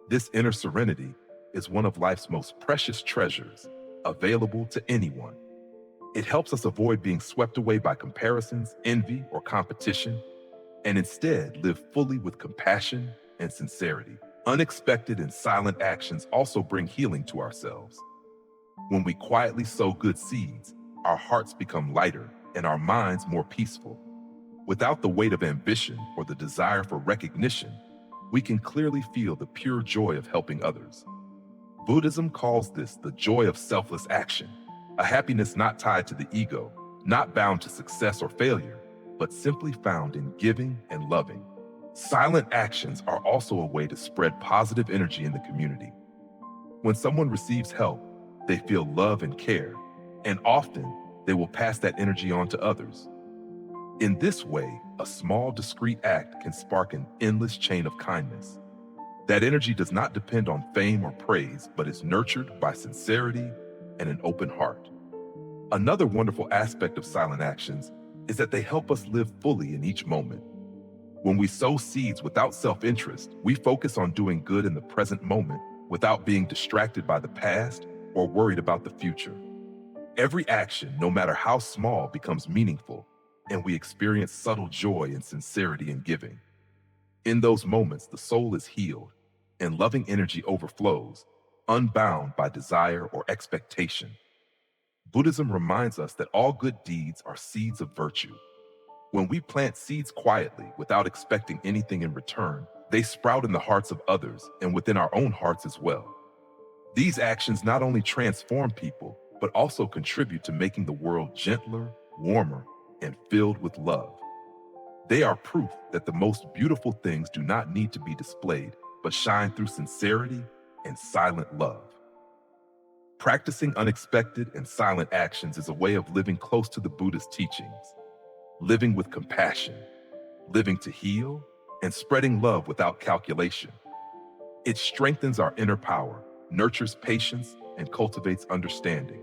[SPEAKER 1] This inner serenity is one of life's most precious treasures, available to anyone. It helps us avoid being swept away by comparisons, envy, or competition, and instead live fully with compassion and sincerity. Unexpected and silent actions also bring healing to ourselves. When we quietly sow good seeds, our hearts become lighter and our minds more peaceful. Without the weight of ambition or the desire for recognition, we can clearly feel the pure joy of helping others. Buddhism calls this the joy of selfless action, a happiness not tied to the ego, not bound to success or failure, but simply found in giving and loving. Silent actions are also a way to spread positive energy in the community. When someone receives help, they feel love and care, and often they will pass that energy on to others. In this way, a small, discreet act can spark an endless chain of kindness. That energy does not depend on fame or praise, but is nurtured by sincerity and an open heart. Another wonderful aspect of silent actions is that they help us live fully in each moment. When we sow seeds without self-interest, we focus on doing good in the present moment without being distracted by the past or worried about the future. Every action, no matter how small, becomes meaningful, and we experience subtle joy and sincerity in giving. In those moments, the soul is healed, and loving energy overflows, unbound by desire or expectation. Buddhism reminds us that all good deeds are seeds of virtue. When we plant seeds quietly without expecting anything in return, they sprout in the hearts of others and within our own hearts as well. These actions not only transform people, but also contribute to making the world gentler, warmer, and filled with love. They are proof that the most beautiful things do not need to be displayed, but shine through sincerity and silent love. Practicing unexpected and silent actions is a way of living close to the Buddhist teachings, living with compassion, living to heal, and spreading love without calculation. It strengthens our inner power, nurtures patience, and cultivates understanding.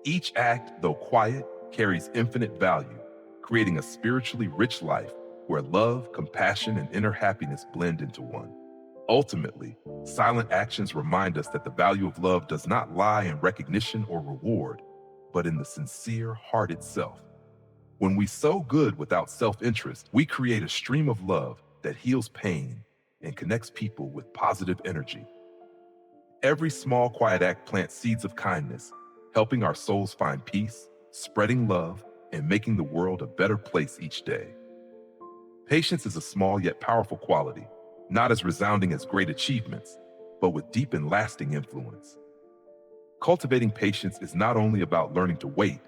[SPEAKER 1] Each act, though quiet, carries infinite value, creating a spiritually rich life where love, compassion, and inner happiness blend into one. Ultimately, silent actions remind us that the value of love does not lie in recognition or reward, but in the sincere heart itself. When we sow good without self-interest, we create a stream of love that heals pain and connects people with positive energy. Every small, quiet act plants seeds of kindness, helping our souls find peace, spreading love, and making the world a better place each day. Patience is a small yet powerful quality, not as resounding as great achievements, but with deep and lasting influence. Cultivating patience is not only about learning to wait,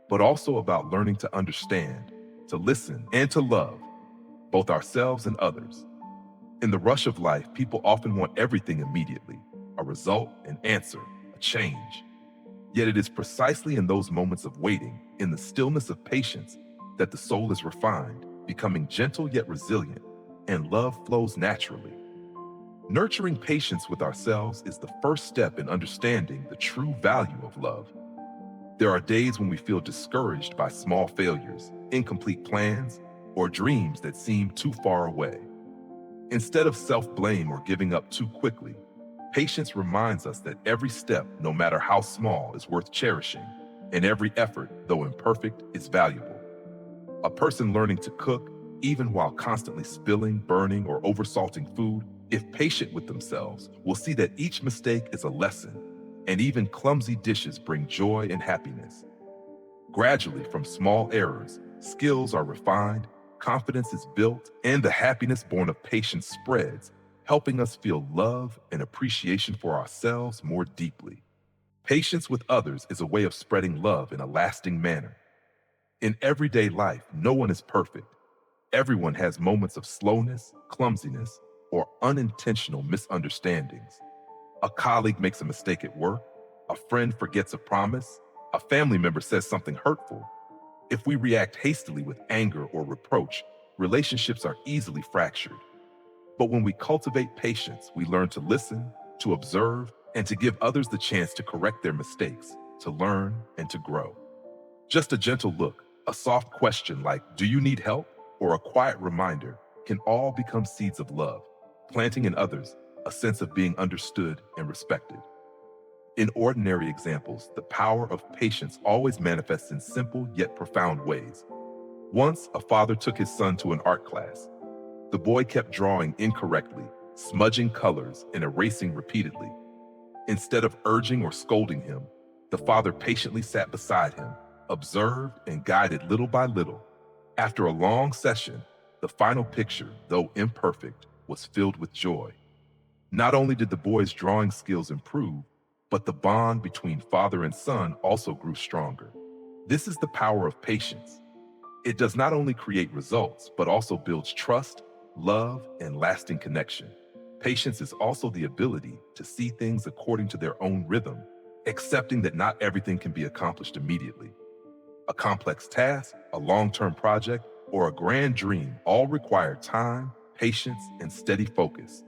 [SPEAKER 1] but also about learning to understand, to listen, and to love, both ourselves and others. In the rush of life, people often want everything immediately, a result, an answer, a change. Yet it is precisely in those moments of waiting, in the stillness of patience, that the soul is refined, becoming gentle yet resilient, and love flows naturally. Nurturing patience with ourselves is the first step in understanding the true value of love. There are days when we feel discouraged by small failures, incomplete plans, or dreams that seem too far away. Instead of self-blame or giving up too quickly, patience reminds us that every step, no matter how small, is worth cherishing, and every effort, though imperfect, is valuable. A person learning to cook, even while constantly spilling, burning, or oversalting food, if patient with themselves, will see that each mistake is a lesson, and even clumsy dishes bring joy and happiness. Gradually, from small errors, skills are refined, confidence is built, and the happiness born of patience spreads, helping us feel love and appreciation for ourselves more deeply. Patience with others is a way of spreading love in a lasting manner. In everyday life, no one is perfect. Everyone has moments of slowness, clumsiness, or unintentional misunderstandings. A colleague makes a mistake at work, a friend forgets a promise, a family member says something hurtful. If we react hastily with anger or reproach, relationships are easily fractured. But when we cultivate patience, we learn to listen, to observe, and to give others the chance to correct their mistakes, to learn, and to grow. Just a gentle look, a soft question like, "Do you need help?" or a quiet reminder can all become seeds of love, planting in others a sense of being understood and respected. In ordinary examples, the power of patience always manifests in simple yet profound ways. Once, a father took his son to an art class. The boy kept drawing incorrectly, smudging colors and erasing repeatedly. Instead of urging or scolding him, the father patiently sat beside him, observed and guided little by little. After a long session, the final picture, though imperfect, was filled with joy. Not only did the boy's drawing skills improve, but the bond between father and son also grew stronger. This is the power of patience. It does not only create results, but also builds trust, love, and lasting connection. Patience is also the ability to see things according to their own rhythm, accepting that not everything can be accomplished immediately. A complex task, a long-term project, or a grand dream all require time, patience, and steady focus.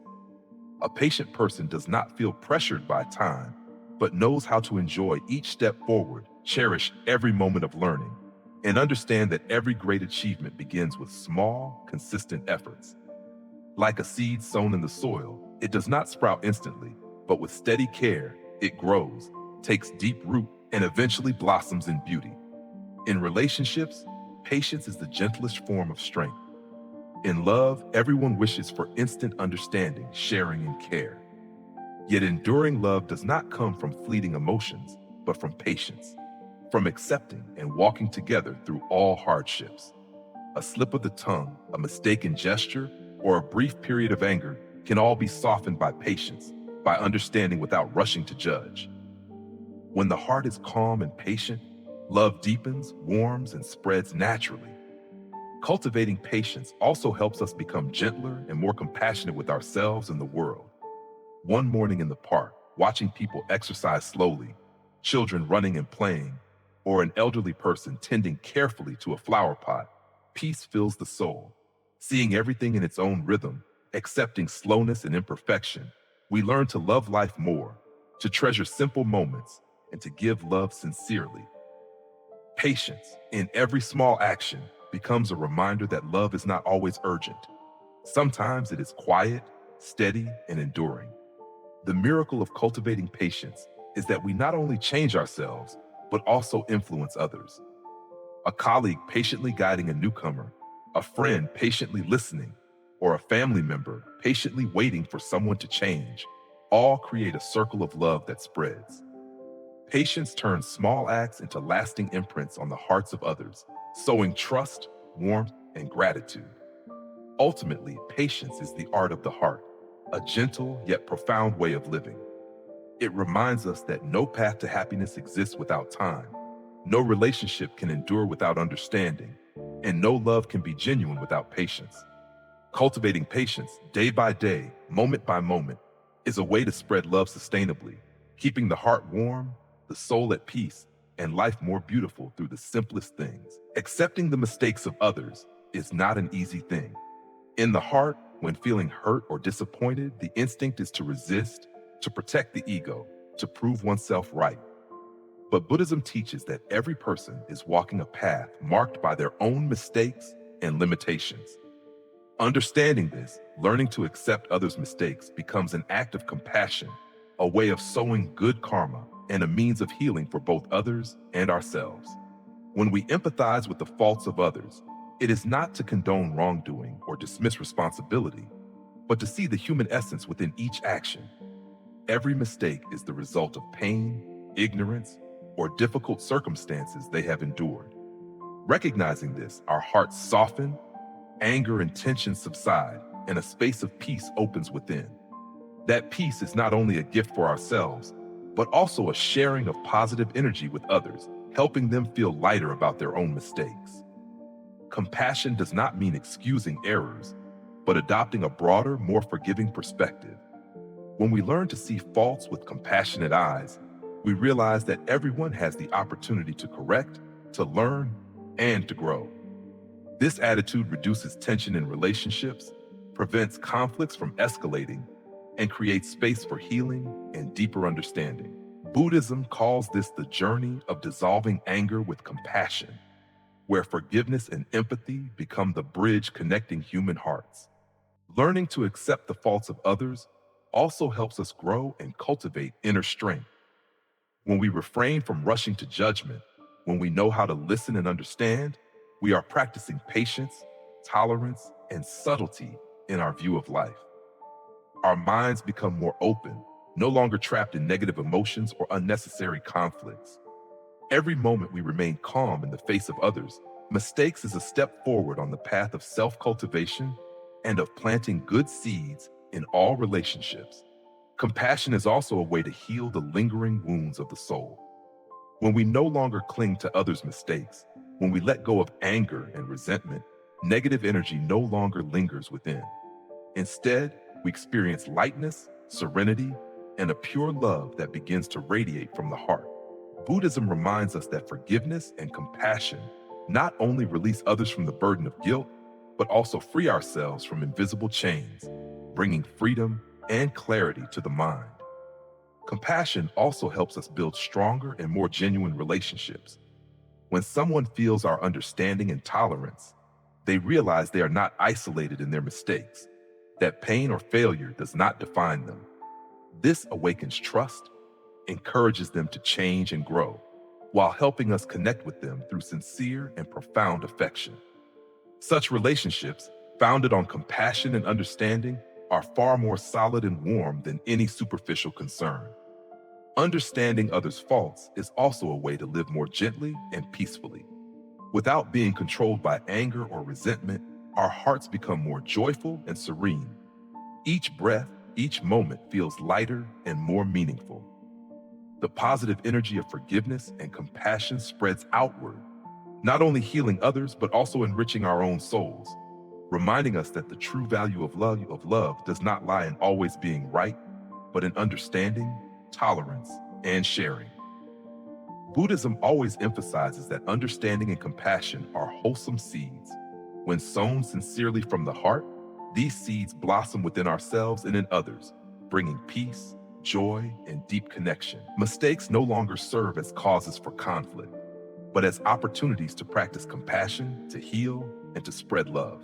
[SPEAKER 1] A patient person does not feel pressured by time, but knows how to enjoy each step forward, cherish every moment of learning, and understand that every great achievement begins with small, consistent efforts. Like a seed sown in the soil, it does not sprout instantly, but with steady care, it grows, takes deep root, and eventually blossoms in beauty. In relationships, patience is the gentlest form of strength. In love, everyone wishes for instant understanding, sharing, and care. Yet enduring love does not come from fleeting emotions, but from patience, from accepting and walking together through all hardships. A slip of the tongue, a mistaken gesture, or a brief period of anger can all be softened by patience, by understanding without rushing to judge. When the heart is calm and patient, love deepens, warms, and spreads naturally. Cultivating patience also helps us become gentler and more compassionate with ourselves and the world. One morning in the park, watching people exercise slowly, children running and playing, or an elderly person tending carefully to a flower pot, peace fills the soul. Seeing everything in its own rhythm, accepting slowness and imperfection, we learn to love life more, to treasure simple moments, and to give love sincerely. Patience, in every small action, becomes a reminder that love is not always urgent. Sometimes it is quiet, steady, and enduring. The miracle of cultivating patience is that we not only change ourselves, but also influence others. A colleague patiently guiding a newcomer, a friend patiently listening, or a family member patiently waiting for someone to change, all create a circle of love that spreads. Patience turns small acts into lasting imprints on the hearts of others, sowing trust, warmth, and gratitude. Ultimately, patience is the art of the heart, a gentle yet profound way of living. It reminds us that no path to happiness exists without time, no relationship can endure without understanding, and no love can be genuine without patience. Cultivating patience day by day, moment by moment, is a way to spread love sustainably, keeping the heart warm, the soul at peace, and life more beautiful through the simplest things. Accepting the mistakes of others is not an easy thing. In the heart, when feeling hurt or disappointed, the instinct is to resist, to protect the ego, to prove oneself right. But Buddhism teaches that every person is walking a path marked by their own mistakes and limitations. Understanding this, learning to accept others' mistakes becomes an act of compassion, a way of sowing good karma, and a means of healing for both others and ourselves. When we empathize with the faults of others, it is not to condone wrongdoing or dismiss responsibility, but to see the human essence within each action. Every mistake is the result of pain, ignorance, or difficult circumstances they have endured. Recognizing this, our hearts soften, anger and tension subside, and a space of peace opens within. That peace is not only a gift for ourselves, but also a sharing of positive energy with others, helping them feel lighter about their own mistakes. Compassion does not mean excusing errors, but adopting a broader, more forgiving perspective. When we learn to see faults with compassionate eyes, we realize that everyone has the opportunity to correct, to learn, and to grow. This attitude reduces tension in relationships, prevents conflicts from escalating, and creates space for healing and deeper understanding. Buddhism calls this the journey of dissolving anger with compassion, where forgiveness and empathy become the bridge connecting human hearts. Learning to accept the faults of others also helps us grow and cultivate inner strength. When we refrain from rushing to judgment, when we know how to listen and understand, we are practicing patience, tolerance, and subtlety in our view of life. Our minds become more open, no longer trapped in negative emotions or unnecessary conflicts. Every moment we remain calm in the face of others, mistakes is a step forward on the path of self-cultivation and of planting good seeds in all relationships. Compassion is also a way to heal the lingering wounds of the soul. When we no longer cling to others' mistakes, when we let go of anger and resentment, negative energy no longer lingers within. Instead, we experience lightness, serenity, and a pure love that begins to radiate from the heart. Buddhism reminds us that forgiveness and compassion not only release others from the burden of guilt, but also free ourselves from invisible chains, bringing freedom and clarity to the mind. Compassion also helps us build stronger and more genuine relationships. When someone feels our understanding and tolerance, they realize they are not isolated in their mistakes, that pain or failure does not define them. This awakens trust, encourages them to change and grow, while helping us connect with them through sincere and profound affection. Such relationships, founded on compassion and understanding, are far more solid and warm than any superficial concern. Understanding others' faults is also a way to live more gently and peacefully. Without being controlled by anger or resentment, our hearts become more joyful and serene. Each breath, each moment feels lighter and more meaningful. The positive energy of forgiveness and compassion spreads outward, not only healing others, but also enriching our own souls, reminding us that the true value of love does not lie in always being right, but in understanding, tolerance, and sharing. Buddhism always emphasizes that understanding and compassion are wholesome seeds. When sown sincerely from the heart, these seeds blossom within ourselves and in others, bringing peace, joy, and deep connection. Mistakes no longer serve as causes for conflict, but as opportunities to practice compassion, to heal, and to spread love.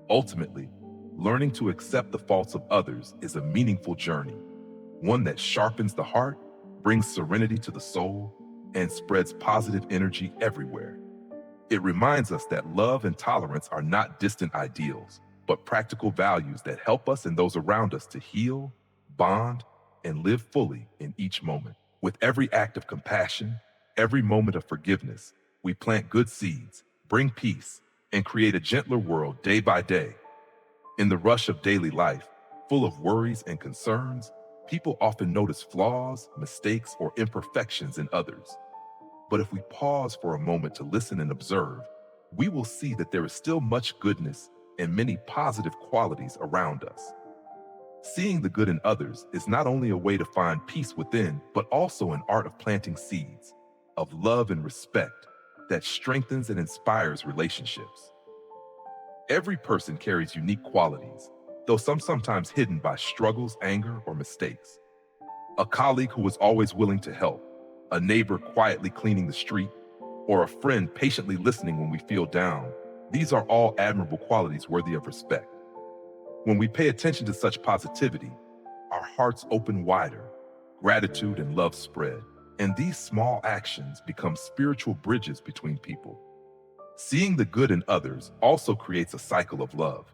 [SPEAKER 1] Ultimately, learning to accept the faults of others is a meaningful journey, one that sharpens the heart, brings serenity to the soul, and spreads positive energy everywhere. It reminds us that love and tolerance are not distant ideals, but practical values that help us and those around us to heal, bond, and live fully in each moment. With every act of compassion, every moment of forgiveness, we plant good seeds, bring peace, and create a gentler world day by day. In the rush of daily life, full of worries and concerns, people often notice flaws, mistakes, or imperfections in others. But if we pause for a moment to listen and observe, we will see that there is still much goodness and many positive qualities around us. Seeing the good in others is not only a way to find peace within, but also an art of planting seeds of love and respect that strengthens and inspires relationships. Every person carries unique qualities, though some sometimes hidden by struggles, anger, or mistakes. A colleague who is always willing to help, a neighbor quietly cleaning the street, or a friend patiently listening when we feel down. These are all admirable qualities worthy of respect. When we pay attention to such positivity, our hearts open wider, gratitude and love spread, and these small actions become spiritual bridges between people. Seeing the good in others also creates a cycle of love.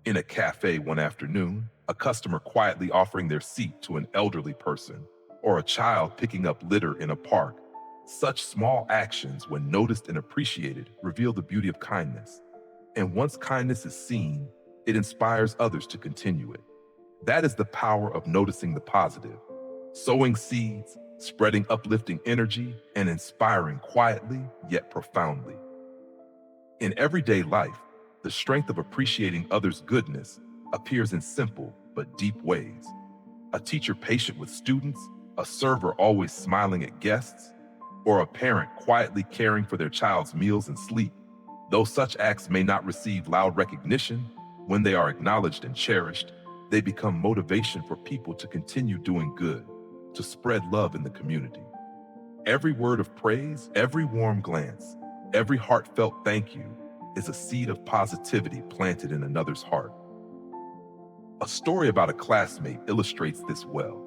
[SPEAKER 1] In a cafe one afternoon, a customer quietly offering their seat to an elderly person, or a child picking up litter in a park. Such small actions, when noticed and appreciated, reveal the beauty of kindness. And once kindness is seen, it inspires others to continue it. That is the power of noticing the positive, sowing seeds, spreading uplifting energy, and inspiring quietly yet profoundly. In everyday life, the strength of appreciating others' goodness appears in simple but deep ways. A teacher patient with students, a server always smiling at guests, or a parent quietly caring for their child's meals and sleep. Though such acts may not receive loud recognition, when they are acknowledged and cherished, they become motivation for people to continue doing good, to spread love in the community. Every word of praise, every warm glance, every heartfelt thank you is a seed of positivity planted in another's heart. A story about a classmate illustrates this well.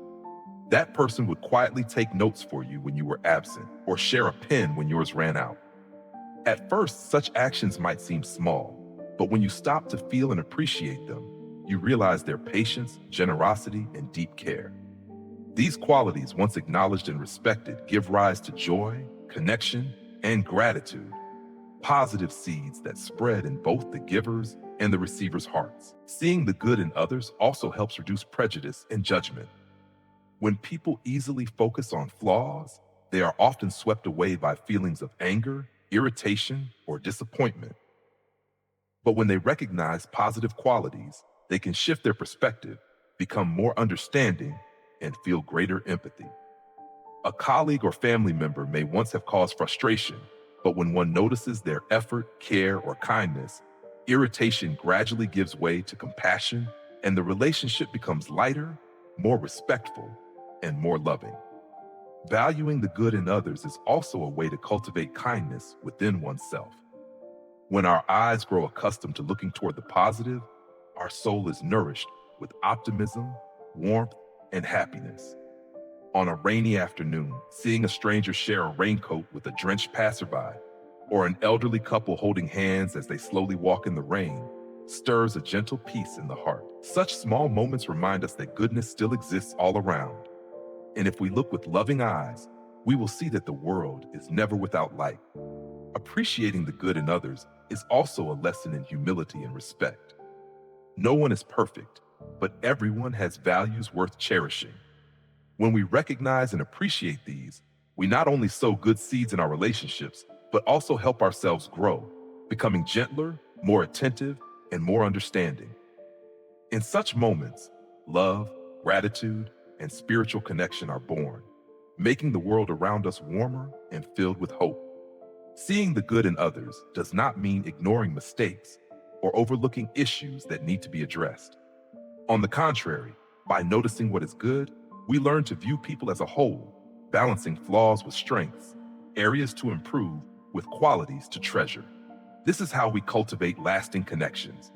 [SPEAKER 1] That person would quietly take notes for you when you were absent, or share a pen when yours ran out. At first, such actions might seem small, but when you stop to feel and appreciate them, you realize their patience, generosity, and deep care. These qualities, once acknowledged and respected, give rise to joy, connection, and gratitude, positive seeds that spread in both the giver's and the receiver's hearts. Seeing the good in others also helps reduce prejudice and judgment. When people easily focus on flaws, they are often swept away by feelings of anger, irritation, or disappointment. But when they recognize positive qualities, they can shift their perspective, become more understanding, and feel greater empathy. A colleague or family member may once have caused frustration, but when one notices their effort, care, or kindness, irritation gradually gives way to compassion, and the relationship becomes lighter, more respectful, and more loving. Valuing the good in others is also a way to cultivate kindness within oneself. When our eyes grow accustomed to looking toward the positive, our soul is nourished with optimism, warmth, and happiness. On a rainy afternoon, seeing a stranger share a raincoat with a drenched passerby, or an elderly couple holding hands as they slowly walk in the rain, stirs a gentle peace in the heart. Such small moments remind us that goodness still exists all around. And if we look with loving eyes, we will see that the world is never without light. Appreciating the good in others is also a lesson in humility and respect. No one is perfect, but everyone has values worth cherishing. When we recognize and appreciate these, we not only sow good seeds in our relationships, but also help ourselves grow, becoming gentler, more attentive, and more understanding. In such moments, love, gratitude, and spiritual connection are born, making the world around us warmer and filled with hope. Seeing the good in others does not mean ignoring mistakes or overlooking issues that need to be addressed. On the contrary, by noticing what is good, we learn to view people as a whole, balancing flaws with strengths, areas to improve with qualities to treasure. This is how we cultivate lasting connections,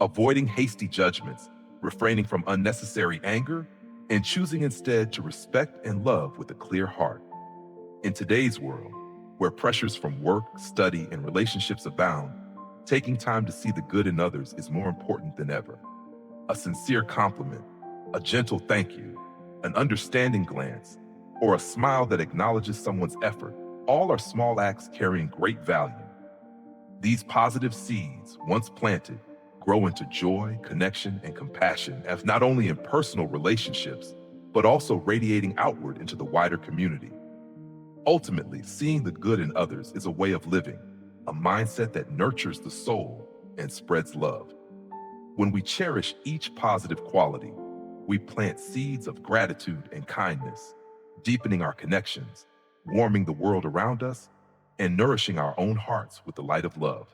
[SPEAKER 1] avoiding hasty judgments, refraining from unnecessary anger, and choosing instead to respect and love with a clear heart. In today's world, where pressures from work, study, and relationships abound, taking time to see the good in others is more important than ever. A sincere compliment, a gentle thank you, an understanding glance, or a smile that acknowledges someone's effort, all are small acts carrying great value. These positive seeds, once planted, grow into joy, connection, and compassion, as not only in personal relationships, but also radiating outward into the wider community. Ultimately, seeing the good in others is a way of living, a mindset that nurtures the soul and spreads love. When we cherish each positive quality, we plant seeds of gratitude and kindness, deepening our connections, warming the world around us, and nourishing our own hearts with the light of love.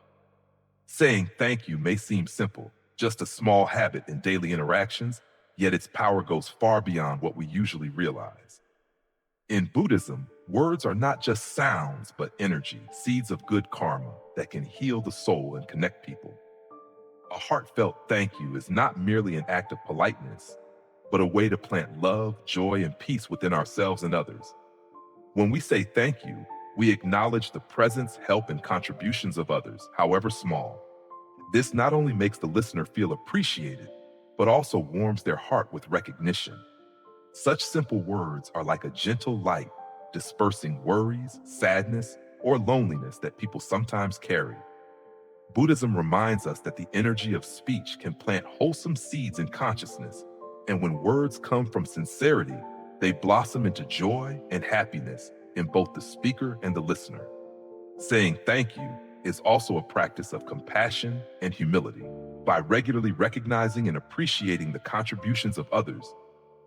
[SPEAKER 1] Saying thank you may seem simple, just a small habit in daily interactions, yet its power goes far beyond what we usually realize. In Buddhism, words are not just sounds, but energy, seeds of good karma that can heal the soul and connect people. A heartfelt thank you is not merely an act of politeness, but a way to plant love, joy, and peace within ourselves and others. When we say thank you, we acknowledge the presence, help, and contributions of others, however small. This not only makes the listener feel appreciated, but also warms their heart with recognition. Such simple words are like a gentle light, dispersing worries, sadness, or loneliness that people sometimes carry. Buddhism reminds us that the energy of speech can plant wholesome seeds in consciousness, and when words come from sincerity, they blossom into joy and happiness in both the speaker and the listener. Saying thank you is also a practice of compassion and humility. By regularly recognizing and appreciating the contributions of others,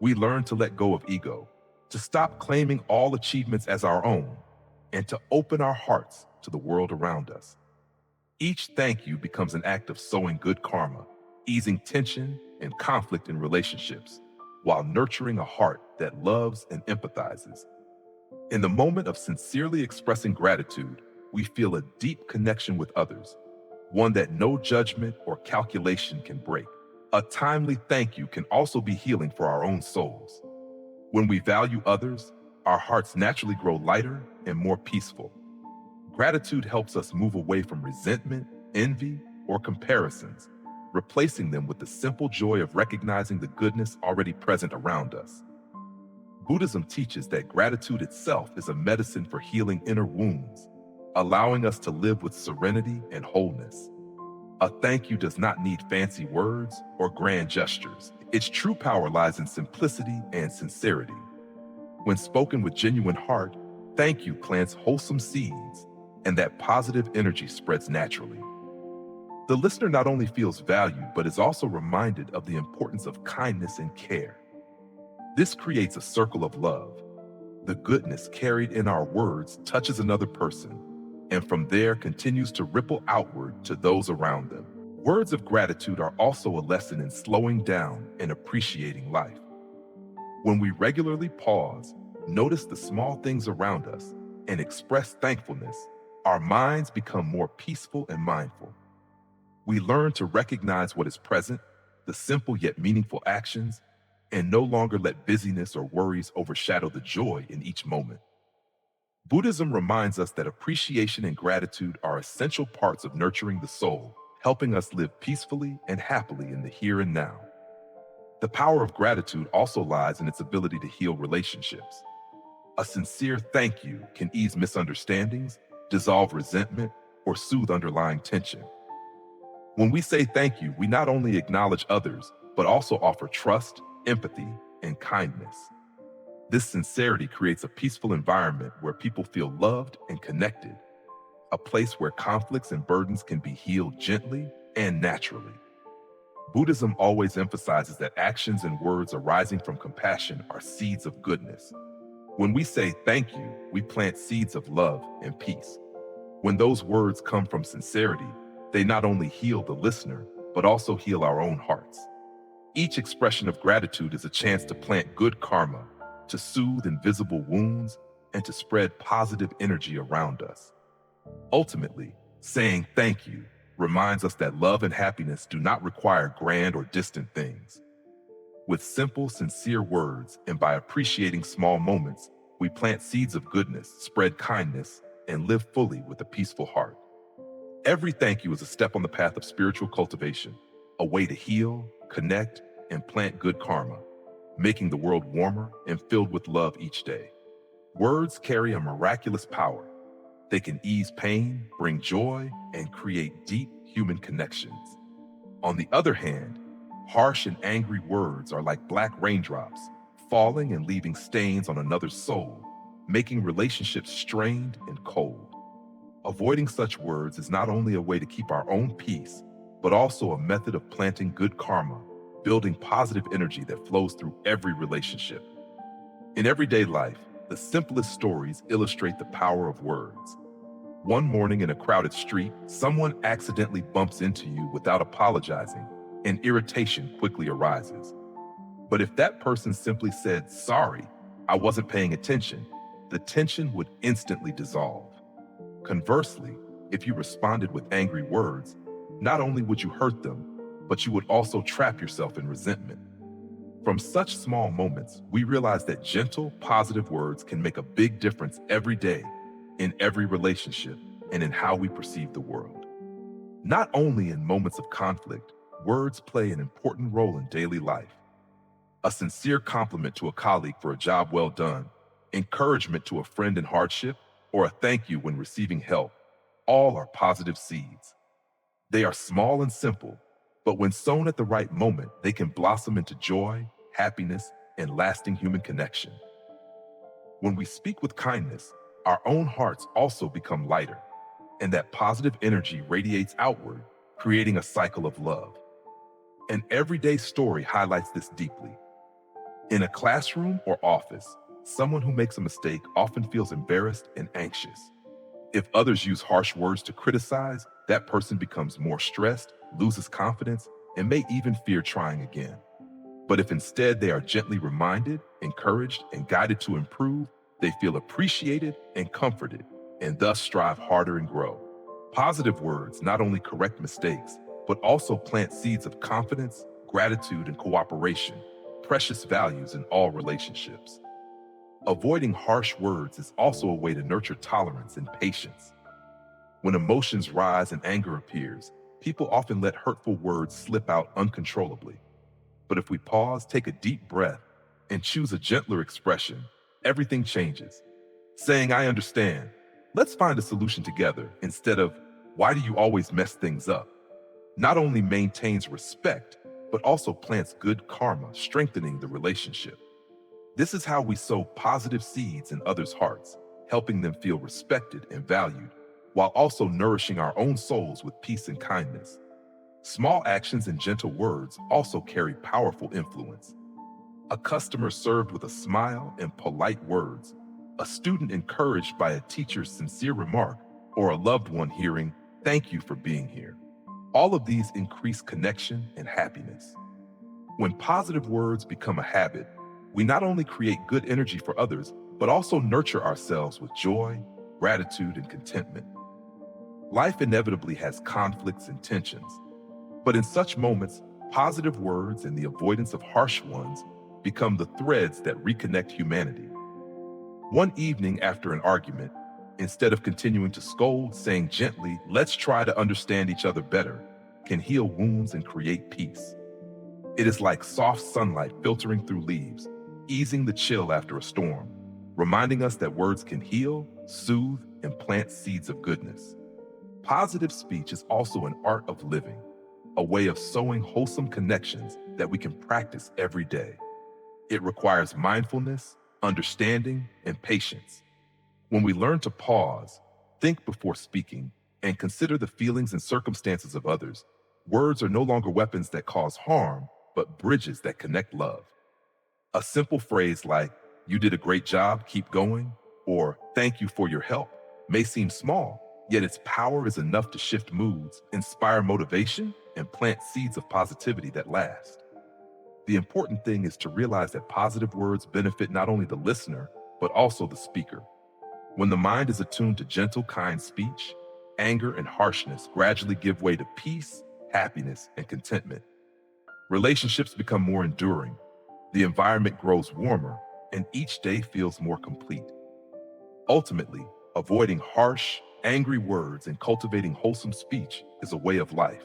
[SPEAKER 1] we learn to let go of ego, to stop claiming all achievements as our own, and to open our hearts to the world around us. Each thank you becomes an act of sowing good karma, easing tension and conflict in relationships, while nurturing a heart that loves and empathizes. In the moment of sincerely expressing gratitude, we feel a deep connection with others, one that no judgment or calculation can break. A timely thank you can also be healing for our own souls. When we value others, our hearts naturally grow lighter and more peaceful. Gratitude helps us move away from resentment, envy, or comparisons, replacing them with the simple joy of recognizing the goodness already present around us. Buddhism teaches that gratitude itself is a medicine for healing inner wounds, allowing us to live with serenity and wholeness. A thank you does not need fancy words or grand gestures. Its true power lies in simplicity and sincerity. When spoken with genuine heart, thank you plants wholesome seeds, and that positive energy spreads naturally. The listener not only feels valued, but is also reminded of the importance of kindness and care. This creates a circle of love. The goodness carried in our words touches another person, and from there continues to ripple outward to those around them. Words of gratitude are also a lesson in slowing down and appreciating life. When we regularly pause, notice the small things around us, and express thankfulness, our minds become more peaceful and mindful. We learn to recognize what is present, the simple yet meaningful actions, and no longer let busyness or worries overshadow the joy in each moment. Buddhism reminds us that appreciation and gratitude are essential parts of nurturing the soul, helping us live peacefully and happily in the here and now. The power of gratitude also lies in its ability to heal relationships. A sincere thank you can ease misunderstandings, dissolve resentment, or soothe underlying tension. When we say thank you, we not only acknowledge others, but also offer trust, empathy, and kindness. This sincerity creates a peaceful environment where people feel loved and connected, a place where conflicts and burdens can be healed gently and naturally. Buddhism always emphasizes that actions and words arising from compassion are seeds of goodness. When we say thank you, we plant seeds of love and peace. When those words come from sincerity, they not only heal the listener, but also heal our own hearts. Each expression of gratitude is a chance to plant good karma, to soothe invisible wounds, and to spread positive energy around us. Ultimately, saying thank you reminds us that love and happiness do not require grand or distant things. With simple, sincere words and by appreciating small moments, we plant seeds of goodness, spread kindness, and live fully with a peaceful heart. Every thank you is a step on the path of spiritual cultivation, a way to heal, connect, and plant good karma, making the world warmer and filled with love each day. Words carry a miraculous power. They can ease pain, bring joy, and create deep human connections. On the other hand, harsh and angry words are like black raindrops, falling and leaving stains on another's soul, making relationships strained and cold. Avoiding such words is not only a way to keep our own peace, but also a method of planting good karma, building positive energy that flows through every relationship. In everyday life, the simplest stories illustrate the power of words. One morning in a crowded street, someone accidentally bumps into you without apologizing, and irritation quickly arises. But if that person simply said, "Sorry, I wasn't paying attention," the tension would instantly dissolve. Conversely, if you responded with angry words, not only would you hurt them, but you would also trap yourself in resentment. From such small moments, we realize that gentle, positive words can make a big difference every day, in every relationship, and in how we perceive the world. Not only in moments of conflict, words play an important role in daily life. A sincere compliment to a colleague for a job well done, encouragement to a friend in hardship, or a thank you when receiving help, all are positive seeds. They are small and simple, but when sown at the right moment, they can blossom into joy, happiness, and lasting human connection. When we speak with kindness, our own hearts also become lighter, and that positive energy radiates outward, creating a cycle of love. An everyday story highlights this deeply. In a classroom or office, someone who makes a mistake often feels embarrassed and anxious. If others use harsh words to criticize, that person becomes more stressed, loses confidence, and may even fear trying again. But if instead they are gently reminded, encouraged, and guided to improve, they feel appreciated and comforted, and thus strive harder and grow. Positive words not only correct mistakes, but also plant seeds of confidence, gratitude, and cooperation, precious values in all relationships. Avoiding harsh words is also a way to nurture tolerance and patience. When emotions rise and anger appears, people often let hurtful words slip out uncontrollably. But if we pause, take a deep breath, and choose a gentler expression, everything changes. Saying, "I understand. Let's find a solution together," instead of, "Why do you always mess things up?" not only maintains respect, but also plants good karma, strengthening the relationship. This is how we sow positive seeds in others' hearts, helping them feel respected and valued, while also nourishing our own souls with peace and kindness. Small actions and gentle words also carry powerful influence. A customer served with a smile and polite words, a student encouraged by a teacher's sincere remark, or a loved one hearing, "Thank you for being here." All of these increase connection and happiness. When positive words become a habit, we not only create good energy for others, but also nurture ourselves with joy, gratitude, and contentment. Life inevitably has conflicts and tensions, but in such moments, positive words and the avoidance of harsh ones become the threads that reconnect humanity. One evening after an argument, instead of continuing to scold, saying gently, "Let's try to understand each other better," can heal wounds and create peace. It is like soft sunlight filtering through leaves, easing the chill after a storm, reminding us that words can heal, soothe, and plant seeds of goodness. Positive speech is also an art of living, a way of sowing wholesome connections that we can practice every day. It requires mindfulness, understanding, and patience. When we learn to pause, think before speaking, and consider the feelings and circumstances of others, words are no longer weapons that cause harm, but bridges that connect love. A simple phrase like, "You did a great job, keep going," or "Thank you for your help," may seem small, yet its power is enough to shift moods, inspire motivation, and plant seeds of positivity that last. The important thing is to realize that positive words benefit not only the listener, but also the speaker. When the mind is attuned to gentle, kind speech, anger and harshness gradually give way to peace, happiness, and contentment. Relationships become more enduring, the environment grows warmer, and each day feels more complete. Ultimately, avoiding harsh, angry words and cultivating wholesome speech is a way of life,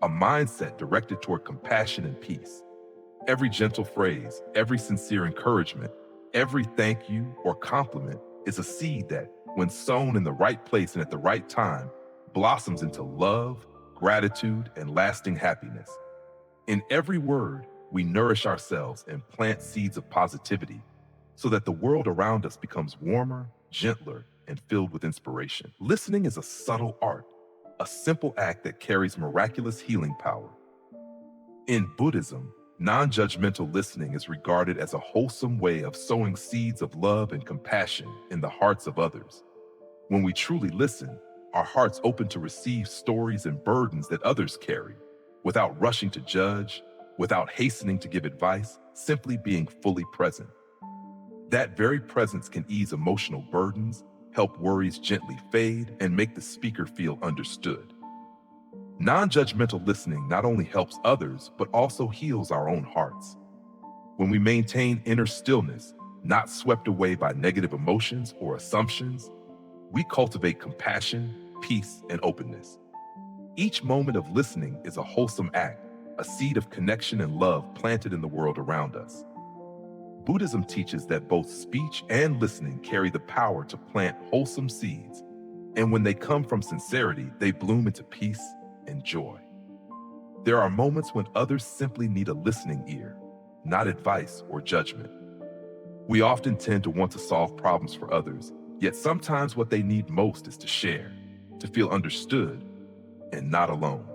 [SPEAKER 1] a mindset directed toward compassion and peace. Every gentle phrase, every sincere encouragement, every thank you or compliment is a seed that, when sown in the right place and at the right time, blossoms into love, gratitude, and lasting happiness. In every word, we nourish ourselves and plant seeds of positivity so that the world around us becomes warmer, gentler, and filled with inspiration. Listening is a subtle art, a simple act that carries miraculous healing power. In Buddhism, non-judgmental listening is regarded as a wholesome way of sowing seeds of love and compassion in the hearts of others. When we truly listen, our hearts open to receive stories and burdens that others carry, without rushing to judge, without hastening to give advice, simply being fully present. That very presence can ease emotional burdens, help worries gently fade, and make the speaker feel understood. Non-judgmental listening not only helps others, but also heals our own hearts. When we maintain inner stillness, not swept away by negative emotions or assumptions, we cultivate compassion, peace, and openness. Each moment of listening is a wholesome act, a seed of connection and love planted in the world around us. Buddhism teaches that both speech and listening carry the power to plant wholesome seeds, and when they come from sincerity, they bloom into peace and joy. There are moments when others simply need a listening ear, not advice or judgment. We often tend to want to solve problems for others, yet sometimes what they need most is to share, to feel understood, and not alone.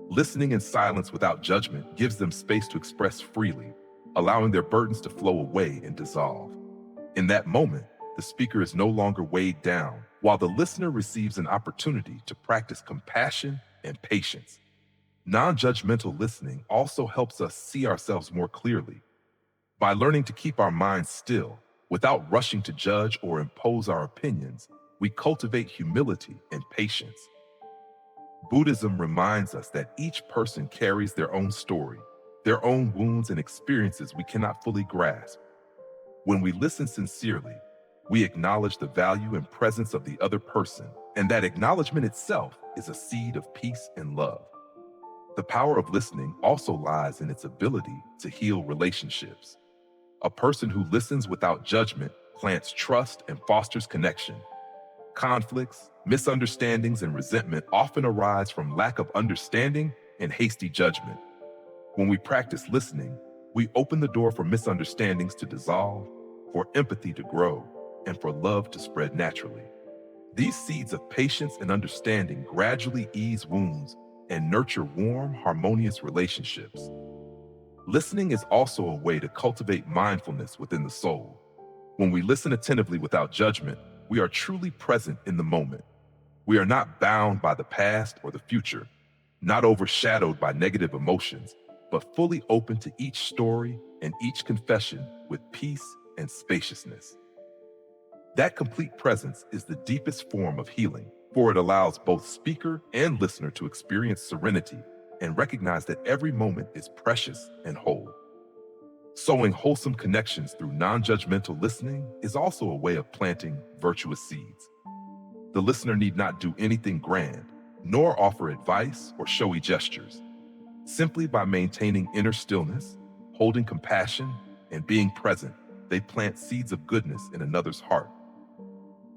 [SPEAKER 1] Listening in silence without judgment gives them space to express freely, allowing their burdens to flow away and dissolve. In that moment, the speaker is no longer weighed down, while the listener receives an opportunity to practice compassion and patience. Non-judgmental listening also helps us see ourselves more clearly. By learning to keep our minds still, without rushing to judge or impose our opinions, we cultivate humility and patience. Buddhism reminds us that each person carries their own story, their own wounds and experiences we cannot fully grasp. When we listen sincerely, we acknowledge the value and presence of the other person, and that acknowledgement itself is a seed of peace and love. The power of listening also lies in its ability to heal relationships. A person who listens without judgment plants trust and fosters connection. Conflicts, misunderstandings, and resentment often arise from lack of understanding and hasty judgment. When we practice listening, we open the door for misunderstandings to dissolve, for empathy to grow, and for love to spread naturally. These seeds of patience and understanding gradually ease wounds and nurture warm, harmonious relationships. Listening is also a way to cultivate mindfulness within the soul. When we listen attentively without judgment, we are truly present in the moment. We are not bound by the past or the future, not overshadowed by negative emotions, but fully open to each story and each confession with peace and spaciousness. That complete presence is the deepest form of healing, for it allows both speaker and listener to experience serenity and recognize that every moment is precious and whole. Sowing wholesome connections through non-judgmental listening is also a way of planting virtuous seeds. The listener need not do anything grand, nor offer advice or showy gestures. Simply by maintaining inner stillness, holding compassion, and being present, they plant seeds of goodness in another's heart.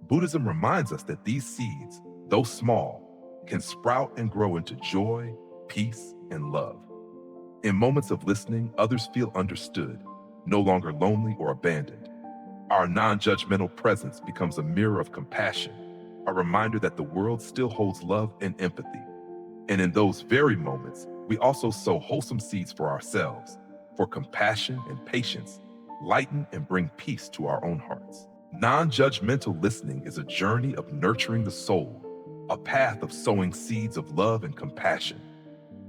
[SPEAKER 1] Buddhism reminds us that these seeds, though small, can sprout and grow into joy, peace, and love. In moments of listening, others feel understood, no longer lonely or abandoned. Our non-judgmental presence becomes a mirror of compassion, a reminder that the world still holds love and empathy. And in those very moments, we also sow wholesome seeds for ourselves, for compassion and patience, lighten and bring peace to our own hearts. Non-judgmental listening is a journey of nurturing the soul, a path of sowing seeds of love and compassion.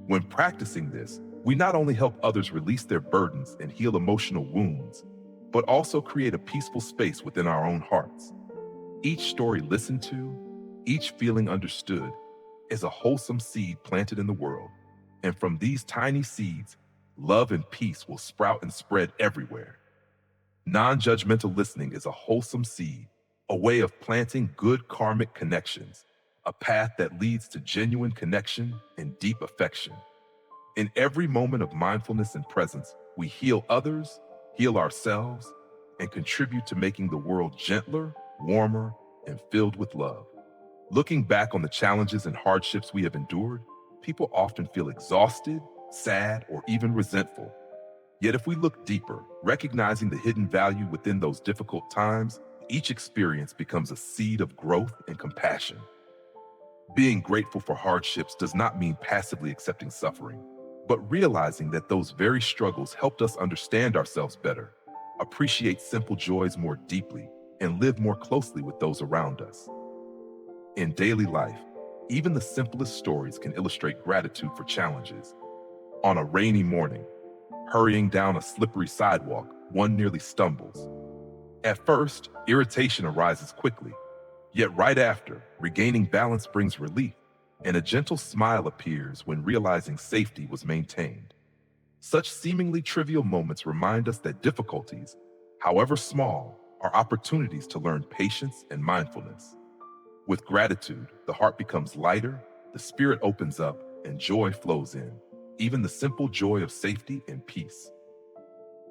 [SPEAKER 1] When practicing this, we not only help others release their burdens and heal emotional wounds, but also create a peaceful space within our own hearts. Each story listened to, each feeling understood, is a wholesome seed planted in the world. And from these tiny seeds, love and peace will sprout and spread everywhere. Non-judgmental listening is a wholesome seed, a way of planting good karmic connections, a path that leads to genuine connection and deep affection. In every moment of mindfulness and presence, we heal others, heal ourselves, and contribute to making the world gentler, warmer, and filled with love. Looking back on the challenges and hardships we have endured, people often feel exhausted, sad, or even resentful. Yet if we look deeper, recognizing the hidden value within those difficult times, each experience becomes a seed of growth and compassion. Being grateful for hardships does not mean passively accepting suffering, but realizing that those very struggles helped us understand ourselves better, appreciate simple joys more deeply, and live more closely with those around us. In daily life, even the simplest stories can illustrate gratitude for challenges. On a rainy morning, hurrying down a slippery sidewalk, one nearly stumbles. At first, irritation arises quickly, yet right after, regaining balance brings relief, and a gentle smile appears when realizing safety was maintained. Such seemingly trivial moments remind us that difficulties, however small, are opportunities to learn patience and mindfulness. With gratitude, the heart becomes lighter, the spirit opens up, and joy flows in, even the simple joy of safety and peace.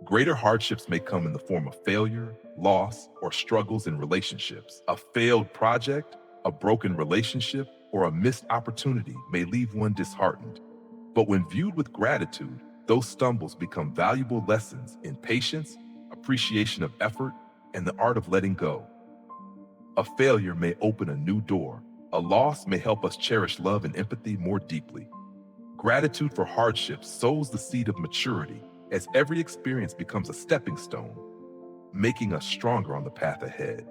[SPEAKER 1] Greater hardships may come in the form of failure, loss, or struggles in relationships. A failed project, a broken relationship, or a missed opportunity may leave one disheartened. But when viewed with gratitude, those stumbles become valuable lessons in patience, appreciation of effort, and the art of letting go. A failure may open a new door. A loss may help us cherish love and empathy more deeply. Gratitude for hardships sows the seed of maturity as every experience becomes a stepping stone, making us stronger on the path ahead.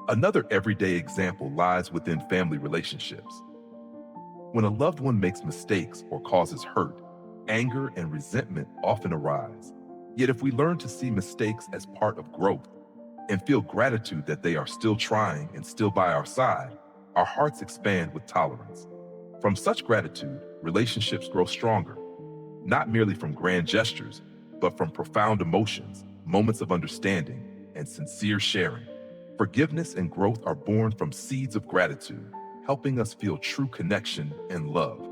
[SPEAKER 1] Another everyday example lies within family relationships. When a loved one makes mistakes or causes hurt, anger and resentment often arise. Yet if we learn to see mistakes as part of growth and feel gratitude that they are still trying and still by our side, our hearts expand with tolerance. From such gratitude, relationships grow stronger, not merely from grand gestures, but from profound emotions, moments of understanding, and sincere sharing. Forgiveness and growth are born from seeds of gratitude, helping us feel true connection and love.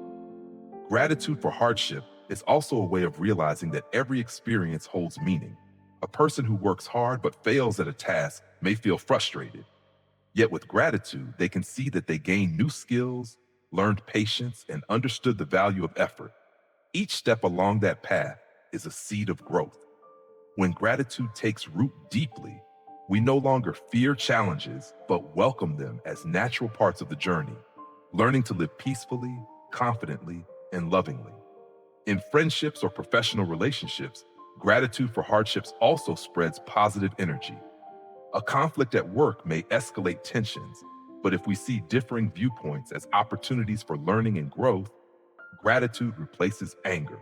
[SPEAKER 1] Gratitude for hardship is also a way of realizing that every experience holds meaning. A person who works hard but fails at a task may feel frustrated. Yet with gratitude, they can see that they gained new skills, learned patience, and understood the value of effort. Each step along that path is a seed of growth. When gratitude takes root deeply, we no longer fear challenges, but welcome them as natural parts of the journey, learning to live peacefully, confidently, and lovingly. In friendships or professional relationships, gratitude for hardships also spreads positive energy. A conflict at work may escalate tensions, but if we see differing viewpoints as opportunities for learning and growth, gratitude replaces anger.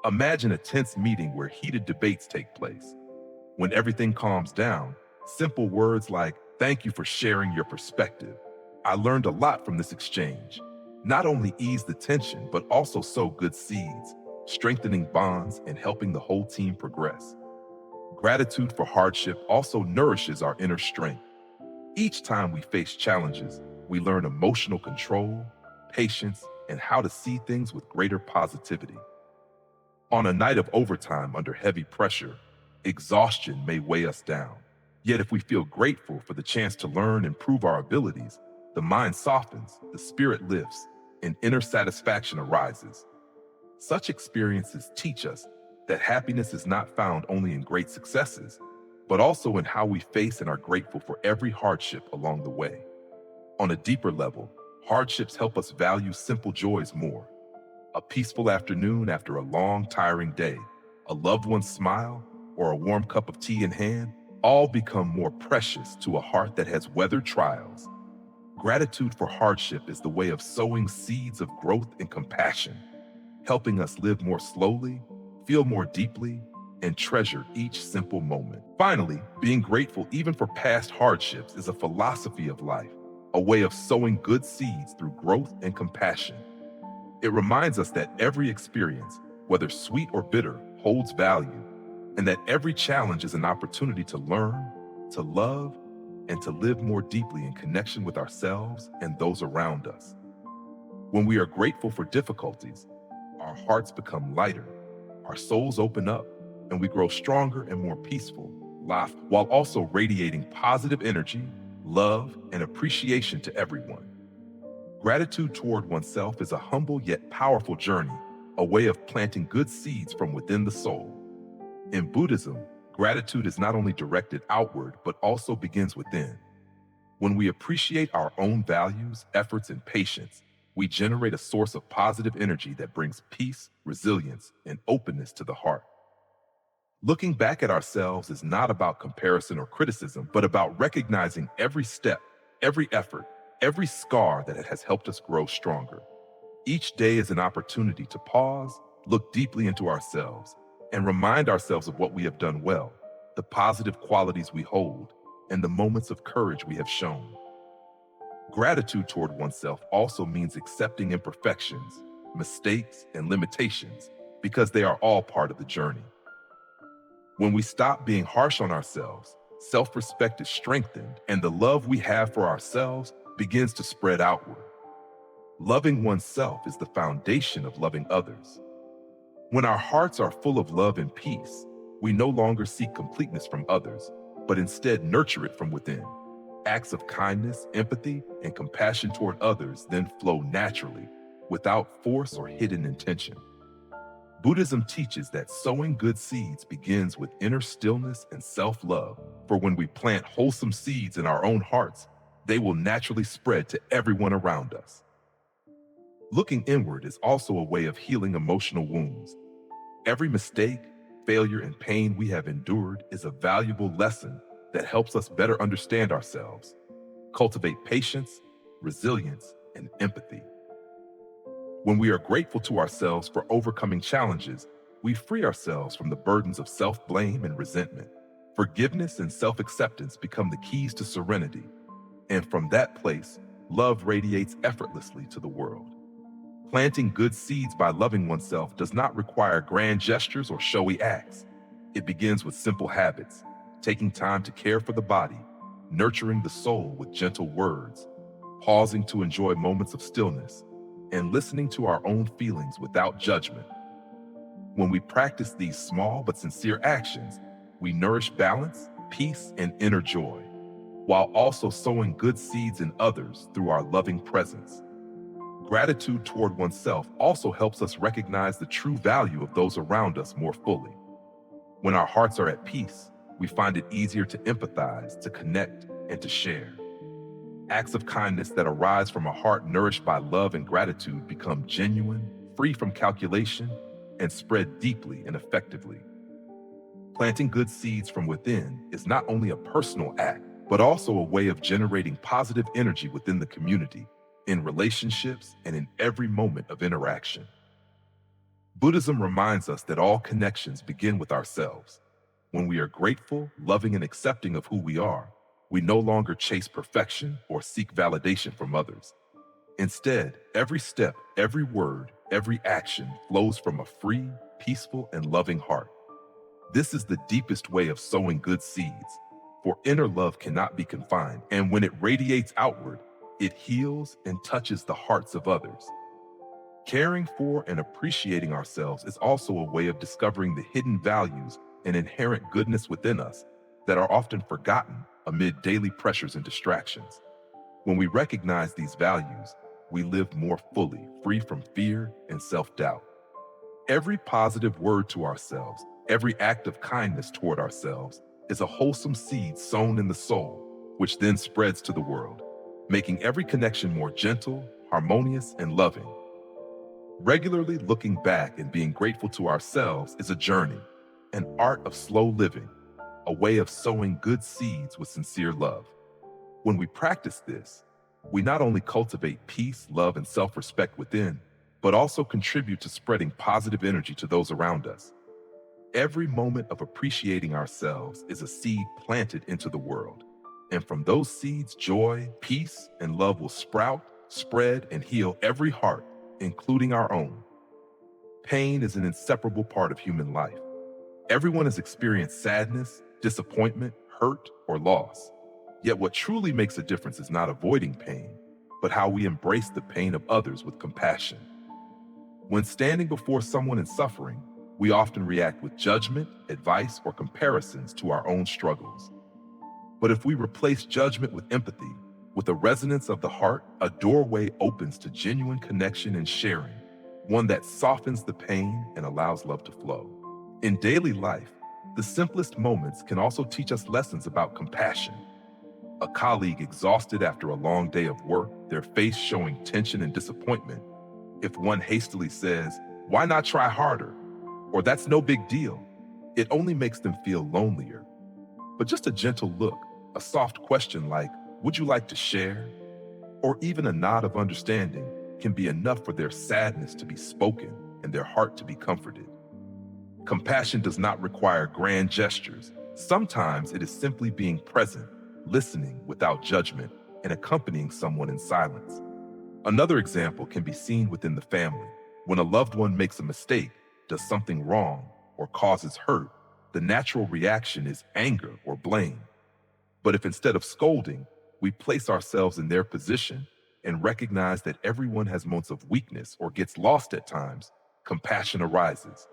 [SPEAKER 1] Imagine a tense meeting where heated debates take place. When everything calms down, simple words like, "Thank you for sharing your perspective. I learned a lot from this exchange," not only ease the tension, but also sow good seeds, strengthening bonds and helping the whole team progress. Gratitude for hardship also nourishes our inner strength. Each time we face challenges, we learn emotional control, patience, and how to see things with greater positivity. On a night of overtime under heavy pressure, exhaustion may weigh us down. Yet if we feel grateful for the chance to learn and prove our abilities, the mind softens, the spirit lifts, and inner satisfaction arises. Such experiences teach us that happiness is not found only in great successes, but also in how we face and are grateful for every hardship along the way. On a deeper level, hardships help us value simple joys more. A peaceful afternoon after a long, tiring day, a loved one's smile, or a warm cup of tea in hand all become more precious to a heart that has weathered trials. Gratitude for hardship is the way of sowing seeds of growth and compassion, helping us live more slowly, feel more deeply, and treasure each simple moment. Finally, being grateful even for past hardships is a philosophy of life, a way of sowing good seeds through growth and compassion. It reminds us that every experience, whether sweet or bitter, holds value, and that every challenge is an opportunity to learn, to love, and to live more deeply in connection with ourselves and those around us. When we are grateful for difficulties, our hearts become lighter, our souls open up, and we grow stronger and more peaceful, while also radiating positive energy, love, and appreciation to everyone. Gratitude toward oneself is a humble yet powerful journey, a way of planting good seeds from within the soul. In Buddhism, gratitude is not only directed outward but also begins within. When we appreciate our own values, efforts, and patience, we generate a source of positive energy that brings peace, resilience, and openness to the heart. Looking back at ourselves is not about comparison or criticism, but about recognizing every step, every effort, every scar that has helped us grow stronger. Each day is an opportunity to pause, look deeply into ourselves, and remind ourselves of what we have done well, the positive qualities we hold, and the moments of courage we have shown. Gratitude toward oneself also means accepting imperfections, mistakes, and limitations, because they are all part of the journey. When we stop being harsh on ourselves, self-respect is strengthened, and the love we have for ourselves begins to spread outward. Loving oneself is the foundation of loving others. When our hearts are full of love and peace, we no longer seek completeness from others, but instead nurture it from within. Acts of kindness, empathy, and compassion toward others then flow naturally, without force or hidden intention. Buddhism teaches that sowing good seeds begins with inner stillness and self-love, for when we plant wholesome seeds in our own hearts, they will naturally spread to everyone around us. Looking inward is also a way of healing emotional wounds. Every mistake, failure, and pain we have endured is a valuable lesson that helps us better understand ourselves, cultivate patience, resilience, and empathy. When we are grateful to ourselves for overcoming challenges, we free ourselves from the burdens of self-blame and resentment. Forgiveness and self-acceptance become the keys to serenity, and from that place, love radiates effortlessly to the world. Planting good seeds by loving oneself does not require grand gestures or showy acts. It begins with simple habits, taking time to care for the body, nurturing the soul with gentle words, pausing to enjoy moments of stillness, and listening to our own feelings without judgment. When we practice these small but sincere actions, we nourish balance, peace, and inner joy, while also sowing good seeds in others through our loving presence. Gratitude toward oneself also helps us recognize the true value of those around us more fully. When our hearts are at peace, we find it easier to empathize, to connect, and to share. Acts of kindness that arise from a heart nourished by love and gratitude become genuine, free from calculation, and spread deeply and effectively. Planting good seeds from within is not only a personal act, but also a way of generating positive energy within the community, in relationships, and in every moment of interaction. Buddhism reminds us that all connections begin with ourselves. When we are grateful, loving, and accepting of who we are, we no longer chase perfection or seek validation from others. Instead, every step, every word, every action flows from a free, peaceful, and loving heart. This is the deepest way of sowing good seeds, for inner love cannot be confined, and when it radiates outward, it heals and touches the hearts of others. Caring for and appreciating ourselves is also a way of discovering the hidden values and inherent goodness within us that are often forgotten amid daily pressures and distractions. When we recognize these values, we live more fully, free from fear and self-doubt. Every positive word to ourselves, every act of kindness toward ourselves, is a wholesome seed sown in the soul, which then spreads to the world, making every connection more gentle, harmonious, and loving. Regularly looking back and being grateful to ourselves is a journey, an art of slow living, a way of sowing good seeds with sincere love. When we practice this, we not only cultivate peace, love, and self-respect within, but also contribute to spreading positive energy to those around us. Every moment of appreciating ourselves is a seed planted into the world. And from those seeds, joy, peace, and love will sprout, spread, and heal every heart, including our own. Pain is an inseparable part of human life. Everyone has experienced sadness, disappointment, hurt, or loss. Yet what truly makes a difference is not avoiding pain, but how we embrace the pain of others with compassion. When standing before someone in suffering, we often react with judgment, advice, or comparisons to our own struggles. But if we replace judgment with empathy, with a resonance of the heart, a doorway opens to genuine connection and sharing, one that softens the pain and allows love to flow. In daily life, the simplest moments can also teach us lessons about compassion. A colleague exhausted after a long day of work, their face showing tension and disappointment. If one hastily says, "Why not try harder?" or "That's no big deal," it only makes them feel lonelier. But just a gentle look, a soft question like, "Would you like to share?" or even a nod of understanding can be enough for their sadness to be spoken and their heart to be comforted. Compassion does not require grand gestures. Sometimes it is simply being present, listening without judgment, and accompanying someone in silence. Another example can be seen within the family. When a loved one makes a mistake, does something wrong, or causes hurt, the natural reaction is anger or blame. But if instead of scolding, we place ourselves in their position and recognize that everyone has moments of weakness or gets lost at times, compassion arises.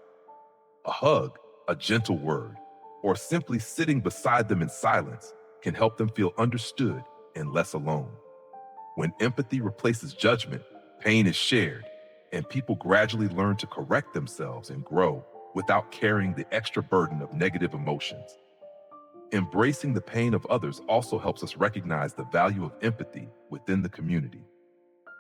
[SPEAKER 1] A hug, a gentle word, or simply sitting beside them in silence can help them feel understood and less alone. When empathy replaces judgment, pain is shared, and people gradually learn to correct themselves and grow without carrying the extra burden of negative emotions. Embracing the pain of others also helps us recognize the value of empathy within the community.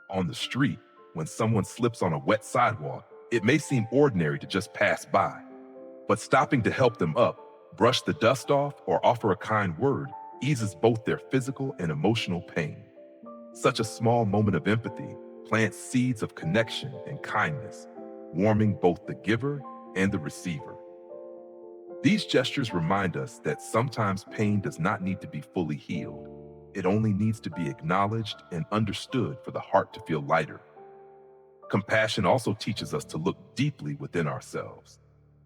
[SPEAKER 1] On the street, when someone slips on a wet sidewalk, it may seem ordinary to just pass by. But stopping to help them up, brush the dust off, or offer a kind word eases both their physical and emotional pain. Such a small moment of empathy plants seeds of connection and kindness, warming both the giver and the receiver. These gestures remind us that sometimes pain does not need to be fully healed. It only needs to be acknowledged and understood for the heart to feel lighter. Compassion also teaches us to look deeply within ourselves.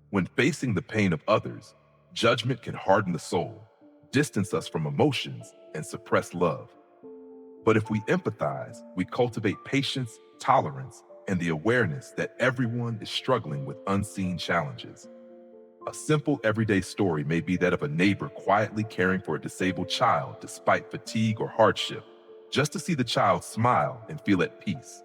[SPEAKER 1] When facing the pain of others, judgment can harden the soul, distance us from emotions, and suppress love. But if we empathize, we cultivate patience, tolerance, and the awareness that everyone is struggling with unseen challenges. A simple everyday story may be that of a neighbor quietly caring for a disabled child despite fatigue or hardship, just to see the child smile and feel at peace.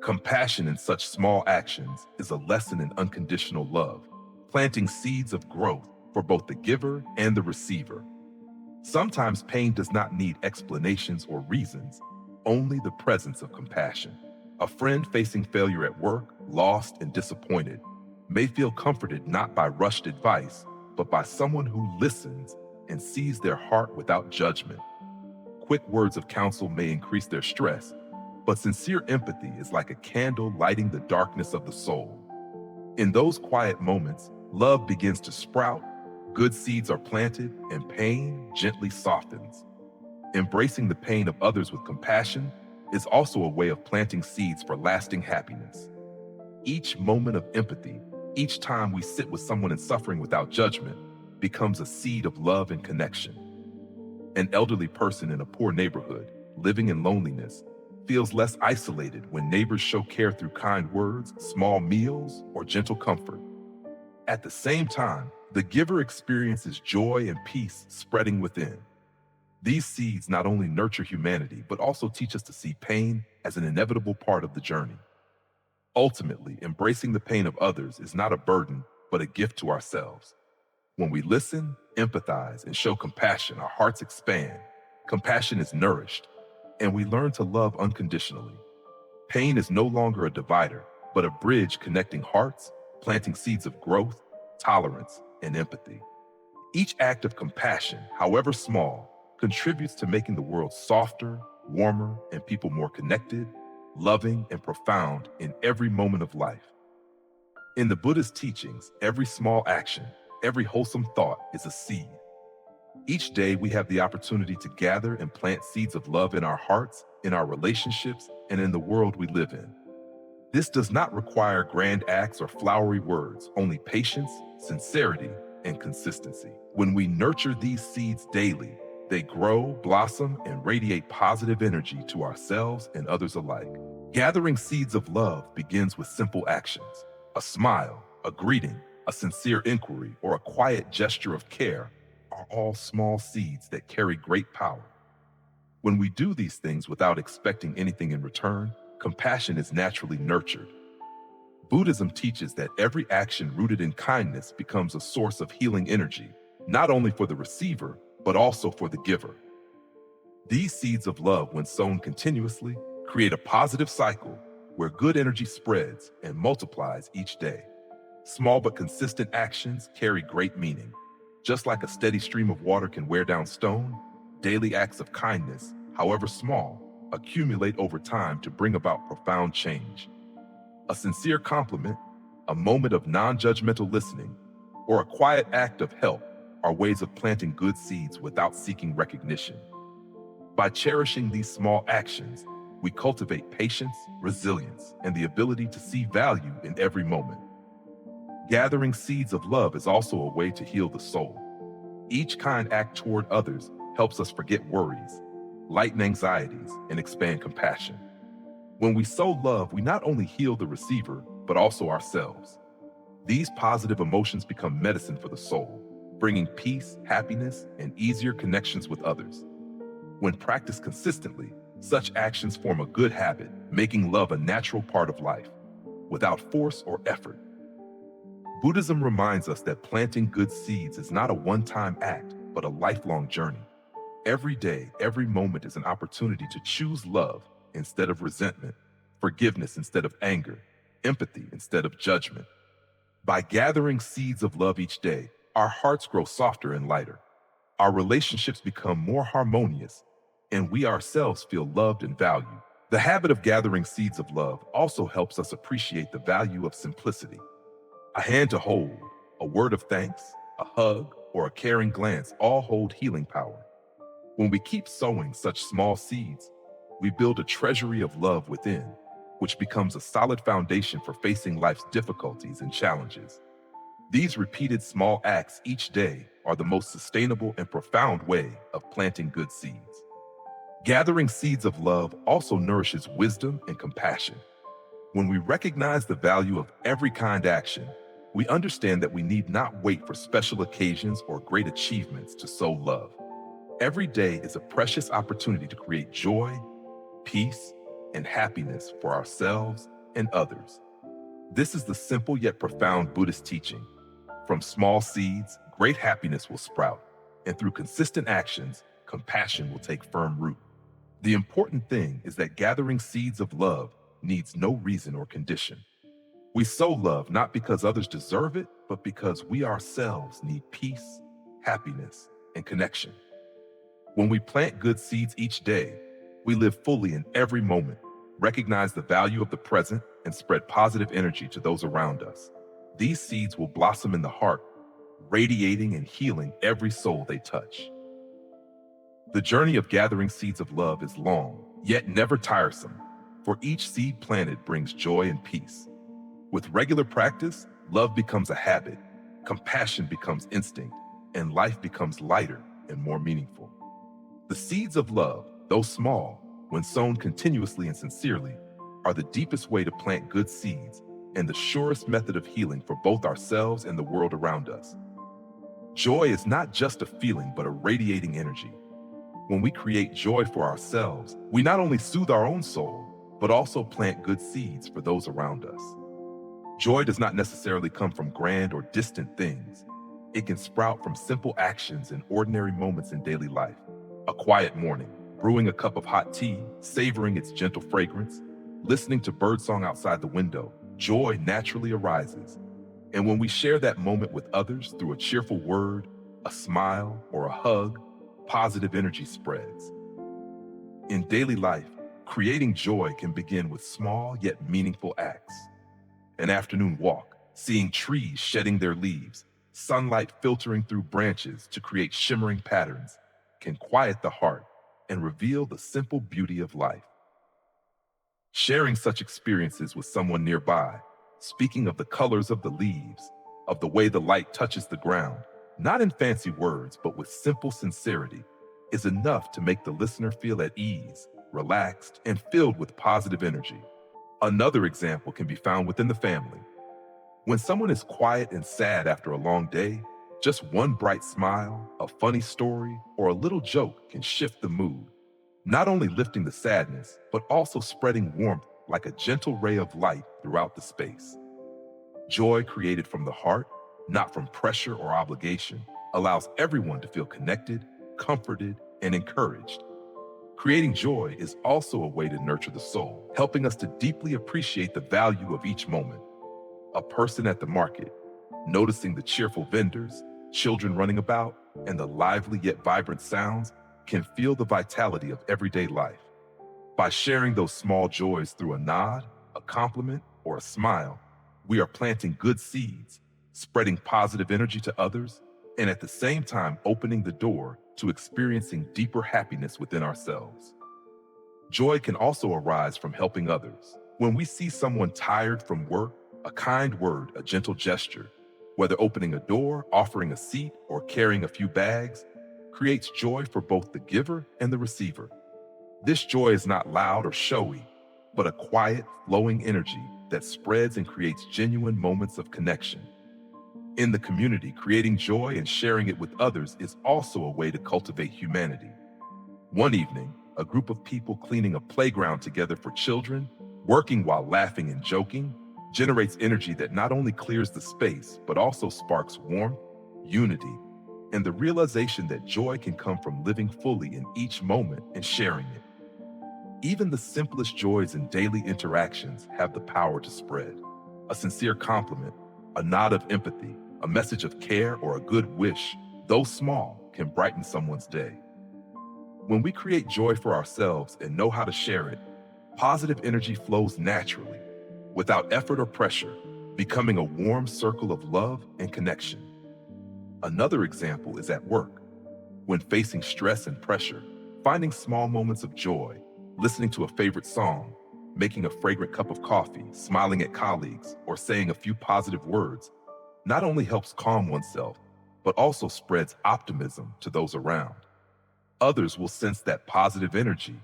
[SPEAKER 1] Compassion in such small actions is a lesson in unconditional love, planting seeds of growth for both the giver and the receiver. Sometimes pain does not need explanations or reasons, only the presence of compassion. A friend facing failure at work, lost and disappointed, may feel comforted not by rushed advice, but by someone who listens and sees their heart without judgment. Quick words of counsel may increase their stress, but sincere empathy is like a candle lighting the darkness of the soul. In those quiet moments, love begins to sprout, good seeds are planted, and pain gently softens. Embracing the pain of others with compassion is also a way of planting seeds for lasting happiness. Each moment of empathy, Each time we sit with someone in suffering without judgment becomes a seed of love and connection. An elderly person in a poor neighborhood, living in loneliness, feels less isolated when neighbors show care through kind words, small meals, or gentle comfort. At the same time, the giver experiences joy and peace spreading within. These seeds not only nurture humanity, but also teach us to see pain as an inevitable part of the journey. Ultimately, embracing the pain of others is not a burden, but a gift to ourselves. When we listen, empathize, and show compassion, our hearts expand. Compassion is nourished, and we learn to love unconditionally. Pain is no longer a divider, but a bridge connecting hearts, planting seeds of growth, tolerance, and empathy. Each act of compassion, however small, contributes to making the world softer, warmer, and people more connected, loving, and profound in every moment of life. In the Buddhist teachings, every small action, every wholesome thought is a seed. Each day, we have the opportunity to gather and plant seeds of love in our hearts, in our relationships, and in the world we live in. This does not require grand acts or flowery words, only patience, sincerity, and consistency. When we nurture these seeds daily, they grow, blossom, and radiate positive energy to ourselves and others alike. Gathering seeds of love begins with simple actions. A smile, a greeting, a sincere inquiry, or a quiet gesture of care are all small seeds that carry great power. When we do these things without expecting anything in return, compassion is naturally nurtured. Buddhism teaches that every action rooted in kindness becomes a source of healing energy, not only for the receiver, but also for the giver. These seeds of love, when sown continuously, create a positive cycle where good energy spreads and multiplies each day. Small but consistent actions carry great meaning. Just like a steady stream of water can wear down stone, daily acts of kindness, however small, accumulate over time to bring about profound change. A sincere compliment, a moment of non-judgmental listening, or a quiet act of help are ways of planting good seeds without seeking recognition. By cherishing these small actions, we cultivate patience, resilience, and the ability to see value in every moment. Gathering seeds of love is also a way to heal the soul. Each kind act toward others helps us forget worries, lighten anxieties, and expand compassion. When we sow love, we not only heal the receiver, but also ourselves. These positive emotions become medicine for the soul, bringing peace, happiness, and easier connections with others. When practiced consistently, such actions form a good habit, making love a natural part of life, without force or effort. Buddhism reminds us that planting good seeds is not a one-time act, but a lifelong journey. Every day, every moment is an opportunity to choose love instead of resentment, forgiveness instead of anger, empathy instead of judgment. By gathering seeds of love each day, our hearts grow softer and lighter. Our relationships become more harmonious, and we ourselves feel loved and valued. The habit of gathering seeds of love also helps us appreciate the value of simplicity. A hand to hold, a word of thanks, a hug, or a caring glance all hold healing power. When we keep sowing such small seeds, we build a treasury of love within, which becomes a solid foundation for facing life's difficulties and challenges. These repeated small acts each day are the most sustainable and profound way of planting good seeds. Gathering seeds of love also nourishes wisdom and compassion. When we recognize the value of every kind action, we understand that we need not wait for special occasions or great achievements to sow love. Every day is a precious opportunity to create joy, peace, and happiness for ourselves and others. This is the simple yet profound Buddhist teaching. From small seeds, great happiness will sprout, and through consistent actions, compassion will take firm root. The important thing is that gathering seeds of love needs no reason or condition. We sow love not because others deserve it, but because we ourselves need peace, happiness, and connection. When we plant good seeds each day, we live fully in every moment, recognize the value of the present, and spread positive energy to those around us. These seeds will blossom in the heart, radiating and healing every soul they touch. The journey of gathering seeds of love is long, yet never tiresome, for each seed planted brings joy and peace. With regular practice, love becomes a habit, compassion becomes instinct, and life becomes lighter and more meaningful. The seeds of love, though small, when sown continuously and sincerely, are the deepest way to plant good seeds and the surest method of healing for both ourselves and the world around us. Joy is not just a feeling, but a radiating energy. When we create joy for ourselves, we not only soothe our own soul, but also plant good seeds for those around us. Joy does not necessarily come from grand or distant things. It can sprout from simple actions and ordinary moments in daily life. A quiet morning, brewing a cup of hot tea, savoring its gentle fragrance, listening to birdsong outside the window, joy naturally arises. And when we share that moment with others through a cheerful word, a smile, or a hug, positive energy spreads. In daily life, creating joy can begin with small yet meaningful acts. An afternoon walk, seeing trees shedding their leaves, sunlight filtering through branches to create shimmering patterns, can quiet the heart and reveal the simple beauty of life. Sharing such experiences with someone nearby, speaking of the colors of the leaves, of the way the light touches the ground, not in fancy words, but with simple sincerity, is enough to make the listener feel at ease, relaxed, and filled with positive energy. Another example can be found within the family. When someone is quiet and sad after a long day, just one bright smile, a funny story, or a little joke can shift the mood, not only lifting the sadness, but also spreading warmth like a gentle ray of light throughout the space. Joy created from the heart, not from pressure or obligation, allows everyone to feel connected, comforted, and encouraged. Creating joy is also a way to nurture the soul, helping us to deeply appreciate the value of each moment. A person at the market, noticing the cheerful vendors, children running about, and the lively yet vibrant sounds, can feel the vitality of everyday life. By sharing those small joys through a nod, a compliment, or a smile, we are planting good seeds, spreading positive energy to others, and at the same time opening the door to experiencing deeper happiness within ourselves. Joy can also arise from helping others. When we see someone tired from work, a kind word, a gentle gesture, whether opening a door, offering a seat, or carrying a few bags, creates joy for both the giver and the receiver. This joy is not loud or showy, but a quiet, flowing energy that spreads and creates genuine moments of connection. In the community, creating joy and sharing it with others is also a way to cultivate humanity. One evening, a group of people cleaning a playground together for children, working while laughing and joking, generates energy that not only clears the space, but also sparks warmth, unity, and the realization that joy can come from living fully in each moment and sharing it. Even the simplest joys in daily interactions have the power to spread. A sincere compliment, a nod of empathy, a message of care, or a good wish, though small, can brighten someone's day. When we create joy for ourselves and know how to share it, positive energy flows naturally, without effort or pressure, becoming a warm circle of love and connection. Another example is at work. When facing stress and pressure, finding small moments of joy, listening to a favorite song, making a fragrant cup of coffee, smiling at colleagues, or saying a few positive words, not only helps calm oneself, but also spreads optimism to those around. Others will sense that positive energy,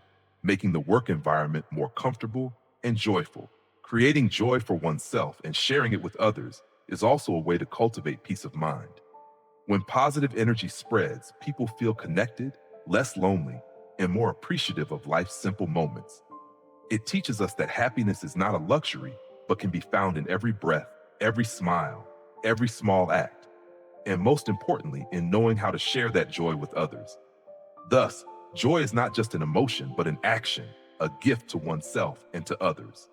[SPEAKER 1] making the work environment more comfortable and joyful. Creating joy for oneself and sharing it with others is also a way to cultivate peace of mind. When positive energy spreads, people feel connected, less lonely, and more appreciative of life's simple moments. It teaches us that happiness is not a luxury, but can be found in every breath, every smile, every small act, and most importantly, in knowing how to share that joy with others. Thus, joy is not just an emotion, but an action, a gift to oneself and to others.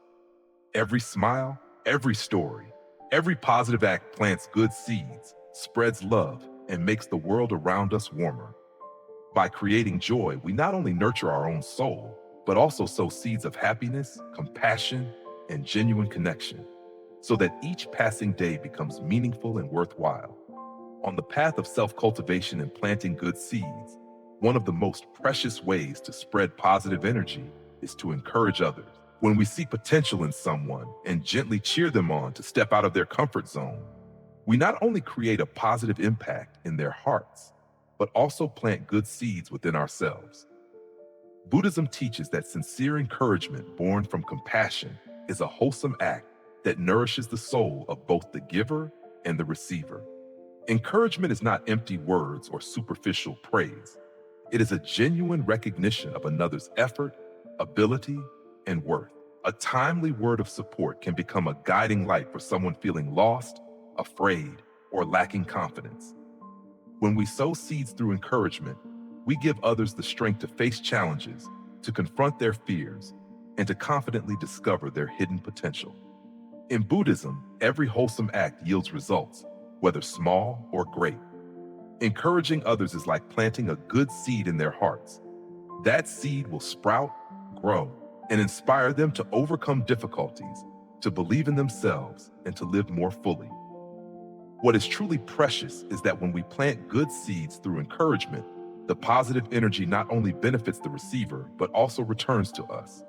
[SPEAKER 1] Every smile, every story, every positive act plants good seeds, spreads love, and makes the world around us warmer. By creating joy, we not only nurture our own soul, but also sow seeds of happiness, compassion, and genuine connection, so that each passing day becomes meaningful and worthwhile. On the path of self-cultivation and planting good seeds, one of the most precious ways to spread positive energy is to encourage others. When we see potential in someone and gently cheer them on to step out of their comfort zone, we not only create a positive impact in their hearts, but also plant good seeds within ourselves. Buddhism teaches that sincere encouragement born from compassion is a wholesome act that nourishes the soul of both the giver and the receiver. Encouragement is not empty words or superficial praise. It is a genuine recognition of another's effort, ability, and worth. A timely word of support can become a guiding light for someone feeling lost, afraid, or lacking confidence. When we sow seeds through encouragement, we give others the strength to face challenges, to confront their fears, and to confidently discover their hidden potential. In Buddhism, every wholesome act yields results, whether small or great. Encouraging others is like planting a good seed in their hearts. That seed will sprout, grow, and inspire them to overcome difficulties, to believe in themselves, and to live more fully. What is truly precious is that when we plant good seeds through encouragement, the positive energy not only benefits the receiver, but also returns to us.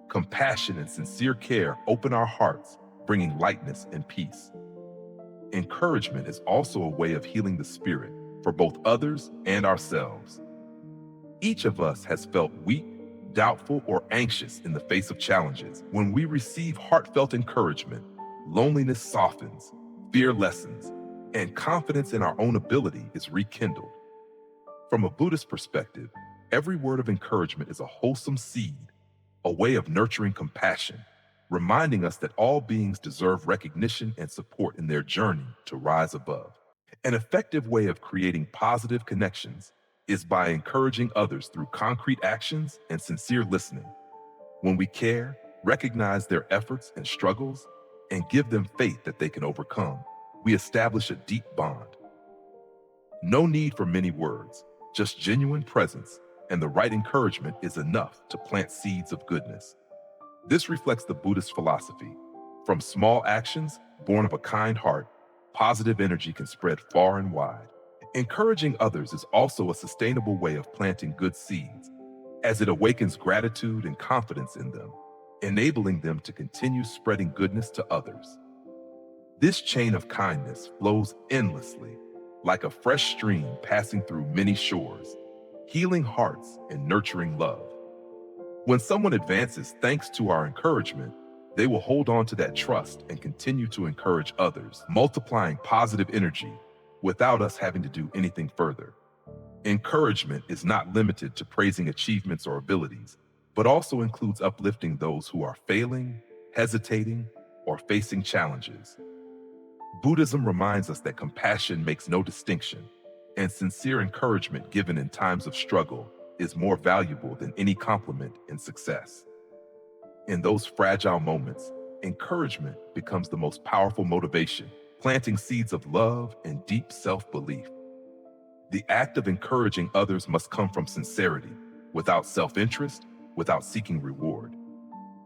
[SPEAKER 1] Compassion and sincere care open our hearts, bringing lightness and peace. Encouragement is also a way of healing the spirit for both others and ourselves. Each of us has felt weak, doubtful, or anxious in the face of challenges. When we receive heartfelt encouragement, loneliness softens, fear lessens, and confidence in our own ability is rekindled. From a Buddhist perspective, every word of encouragement is a wholesome seed, a way of nurturing compassion, reminding us that all beings deserve recognition and support in their journey to rise above. An effective way of creating positive connections is by encouraging others through concrete actions and sincere listening. When we care, recognize their efforts and struggles, and give them faith that they can overcome, we establish a deep bond. No need for many words, just genuine presence and the right encouragement is enough to plant seeds of goodness. This reflects the Buddhist philosophy. From small actions born of a kind heart, positive energy can spread far and wide. Encouraging others is also a sustainable way of planting good seeds, as it awakens gratitude and confidence in them, enabling them to continue spreading goodness to others. This chain of kindness flows endlessly, like a fresh stream passing through many shores, healing hearts and nurturing love. When someone advances thanks to our encouragement, they will hold on to that trust and continue to encourage others, multiplying positive energy without us having to do anything further. Encouragement is not limited to praising achievements or abilities, but also includes uplifting those who are failing, hesitating, or facing challenges. Buddhism reminds us that compassion makes no distinction, and sincere encouragement given in times of struggle is more valuable than any compliment in success. In those fragile moments, encouragement becomes the most powerful motivation, planting seeds of love and deep self-belief. The act of encouraging others must come from sincerity, without self-interest, without seeking reward.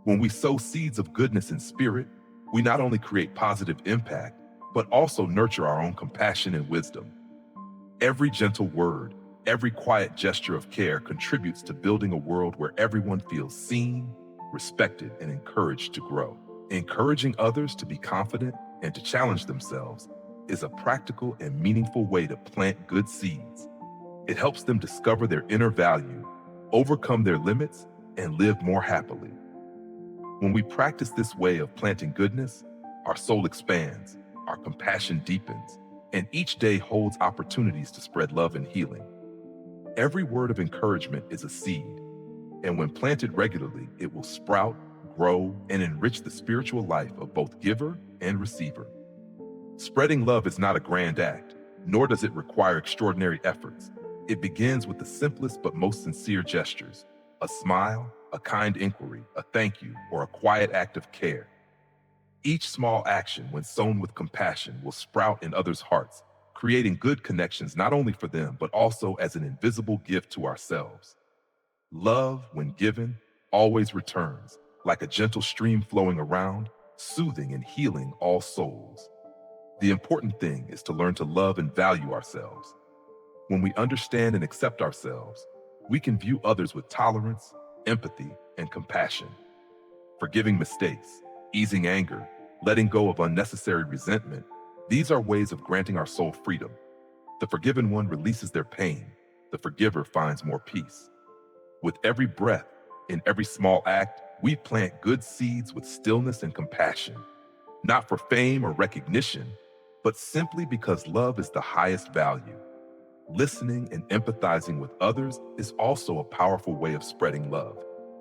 [SPEAKER 1] When we sow seeds of goodness in spirit, we not only create positive impact, but also nurture our own compassion and wisdom. Every gentle word, every quiet gesture of care contributes to building a world where everyone feels seen, respected, and encouraged to grow. Encouraging others to be confident and to challenge themselves is a practical and meaningful way to plant good seeds. It helps them discover their inner value, overcome their limits, and live more happily. When we practice this way of planting goodness, our soul expands, our compassion deepens, and each day holds opportunities to spread love and healing. Every word of encouragement is a seed, and when planted regularly, it will sprout, grow, and enrich the spiritual life of both giver and receiver. Spreading love is not a grand act, nor does it require extraordinary efforts. It begins with the simplest but most sincere gestures: a smile, a kind inquiry, a thank you, or a quiet act of care. Each small action, when sown with compassion, will sprout in others' hearts, creating good connections not only for them, but also as an invisible gift to ourselves. Love, when given, always returns, like a gentle stream flowing around, soothing and healing all souls. The important thing is to learn to love and value ourselves. When we understand and accept ourselves, we can view others with tolerance, empathy, and compassion. Forgiving mistakes, easing anger, letting go of unnecessary resentment, these are ways of granting our soul freedom. The forgiven one releases their pain. The forgiver finds more peace. With every breath, in every small act, we plant good seeds with stillness and compassion, not for fame or recognition, but simply because love is the highest value. Listening and empathizing with others is also a powerful way of spreading love.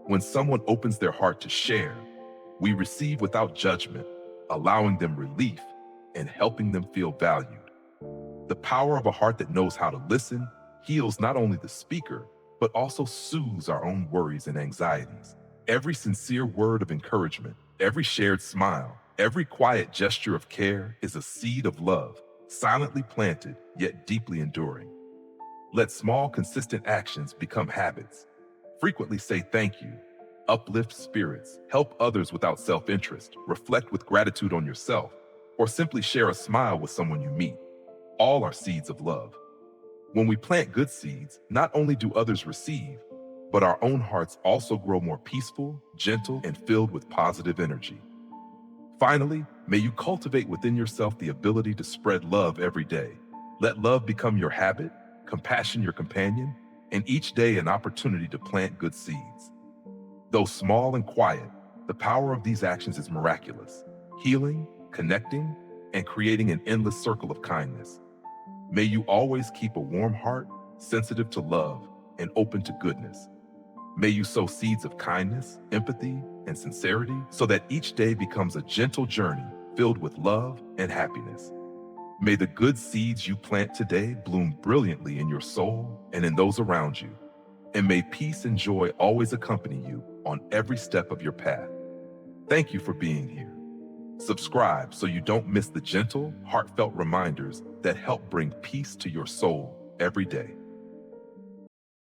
[SPEAKER 1] When someone opens their heart to share, we receive without judgment, allowing them relief and helping them feel valued. The power of a heart that knows how to listen heals not only the speaker, but also soothes our own worries and anxieties. Every sincere word of encouragement, every shared smile, every quiet gesture of care is a seed of love, silently planted yet deeply enduring. Let small, consistent actions become habits. Frequently say thank you, uplift spirits, help others without self-interest, reflect with gratitude on yourself, or simply share a smile with someone you meet. All are seeds of love. When we plant good seeds, not only do others receive, but our own hearts also grow more peaceful, gentle, and filled with positive energy. Finally, may you cultivate within yourself the ability to spread love every day. Let love become your habit, compassion your companion, and each day an opportunity to plant good seeds. Though small and quiet, the power of these actions is miraculous, healing, connecting, and creating an endless circle of kindness. May you always keep a warm heart, sensitive to love, and open to goodness. May you sow seeds of kindness, empathy, and sincerity so that each day becomes a gentle journey filled with love and happiness. May the good seeds you plant today bloom brilliantly in your soul and in those around you. And may peace and joy always accompany you on every step of your path. Thank you for being here. Subscribe so you don't miss the gentle, heartfelt reminders that help bring peace to your soul every day.